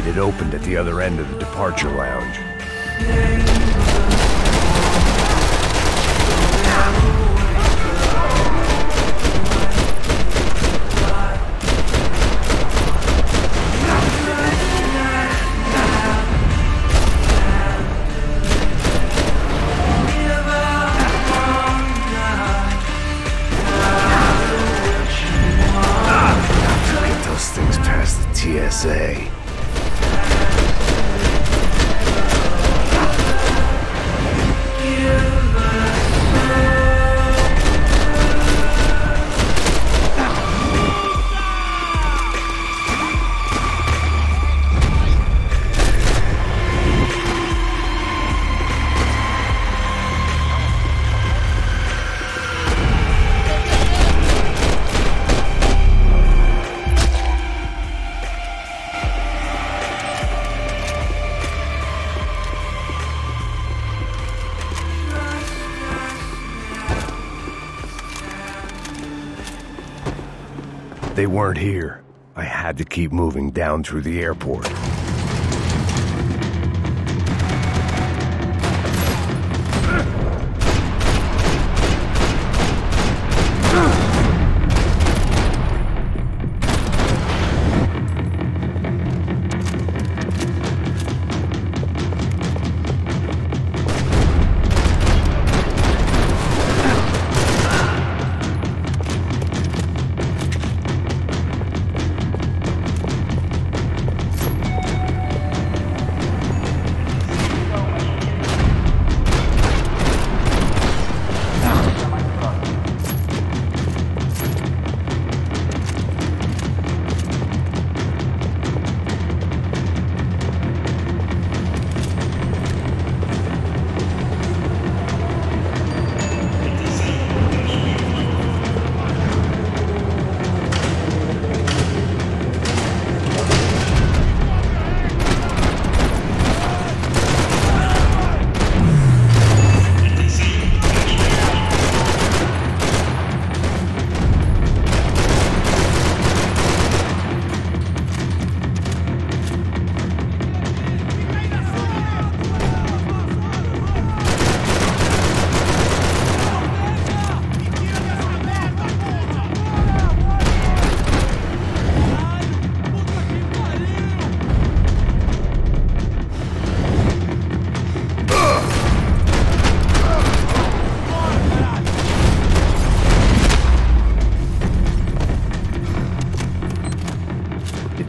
A: It opened at the other end of the departure lounge. say. They weren't here. I had to keep moving down through the airport.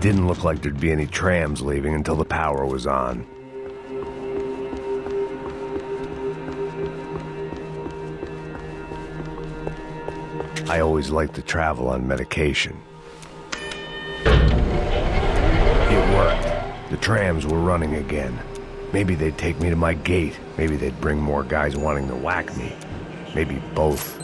A: Didn't look like there'd be any trams leaving until the power was on. I always liked to travel on medication. It worked. The trams were running again. Maybe they'd take me to my gate. Maybe they'd bring more guys wanting to whack me. Maybe both.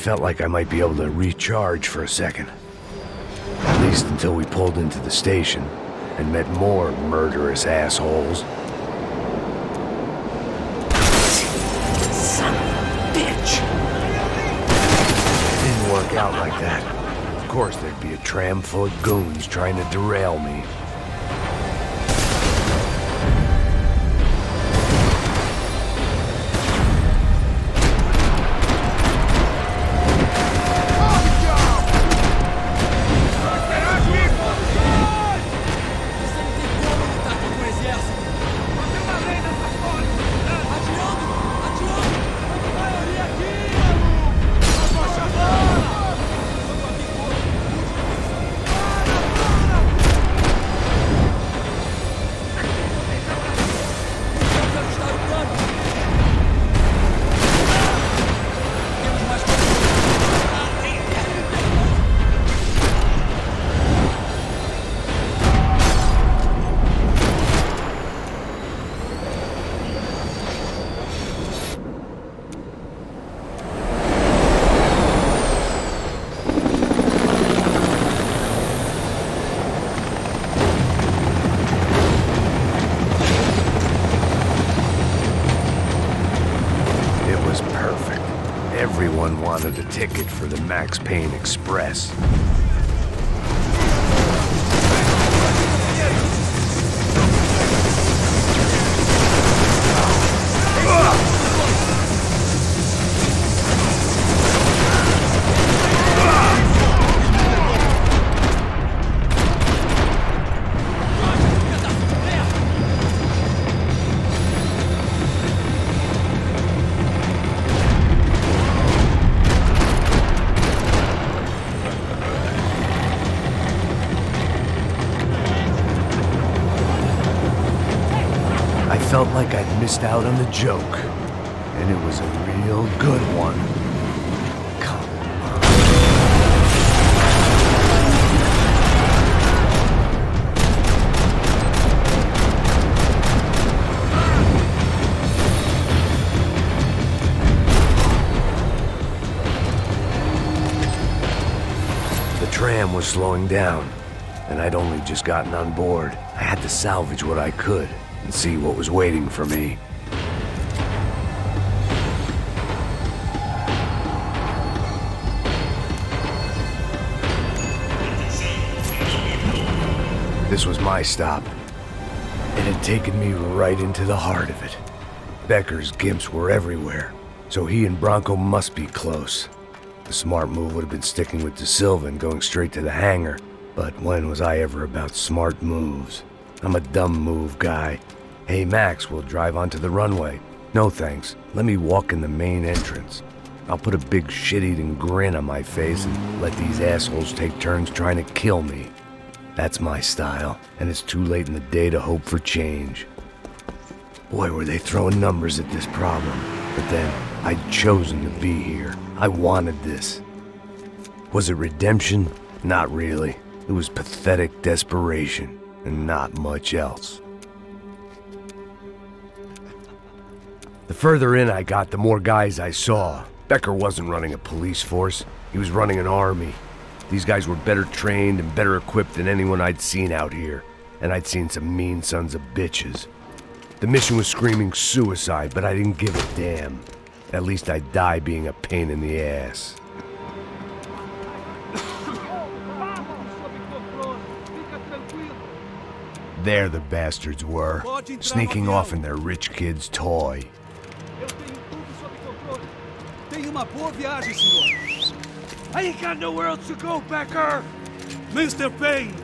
A: Felt like I might be able to recharge for a second. At least until we pulled into the station and met more murderous assholes.
F: Son of a bitch!
A: It didn't work out like that. Of course there'd be a tram full of goons trying to derail me. the Max Payne Express. Felt like I'd missed out on the joke, and it was a real good one. Come on. The tram was slowing down, and I'd only just gotten on board. I had to salvage what I could and see what was waiting for me. This was my stop. It had taken me right into the heart of it. Becker's gimps were everywhere, so he and Bronco must be close. The smart move would have been sticking with De Silva and going straight to the hangar, but when was I ever about smart moves? I'm a dumb move guy. Hey Max, we'll drive onto the runway. No thanks, let me walk in the main entrance. I'll put a big shit-eating grin on my face and let these assholes take turns trying to kill me. That's my style, and it's too late in the day to hope for change. Boy, were they throwing numbers at this problem. But then, I'd chosen to be here. I wanted this. Was it redemption? Not really. It was pathetic desperation, and not much else. The further in I got, the more guys I saw. Becker wasn't running a police force. He was running an army. These guys were better trained and better equipped than anyone I'd seen out here. And I'd seen some mean sons of bitches. The mission was screaming suicide, but I didn't give a damn. At least I'd die being a pain in the ass. There the bastards were, sneaking off in their rich kid's toy.
B: I ain't got nowhere else to go, Becker! Mr. Payne,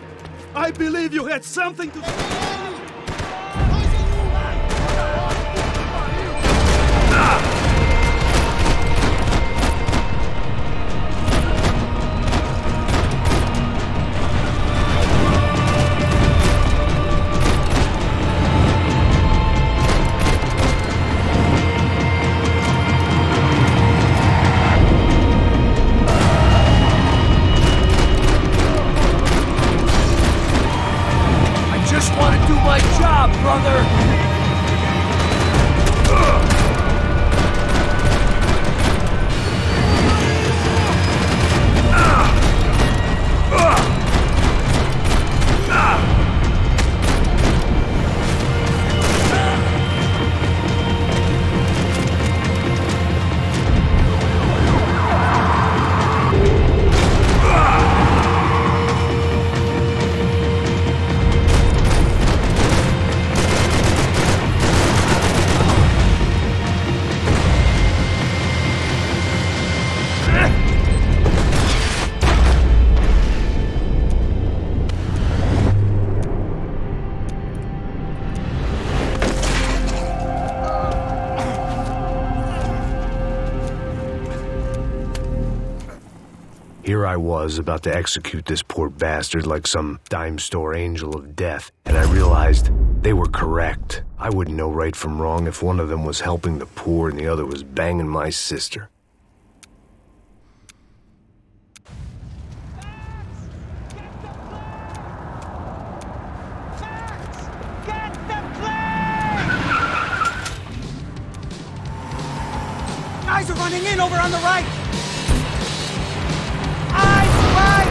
B: I believe you had something to say.
A: Here I was, about to execute this poor bastard like some dime store angel of death, and I realized they were correct. I wouldn't know right from wrong if one of them was helping the poor and the other was banging my sister.
B: Guys are running in over on the right! Eyes right!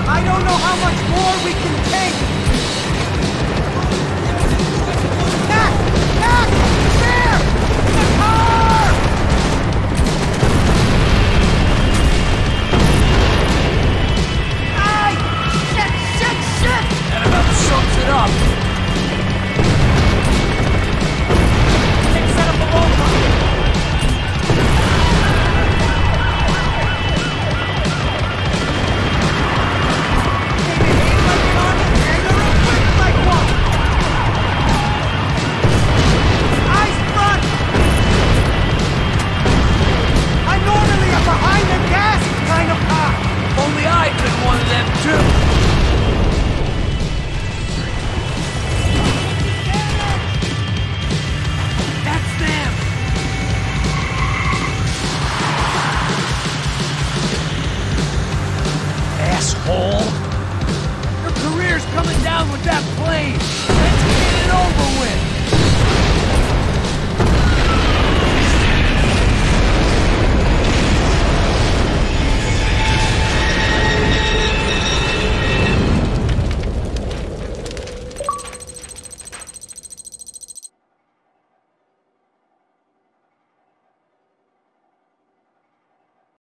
B: I don't know how much more we can take! Max! Max! There! In the car!
N: asshole! Your career's coming down with that plane! Let's get it over with!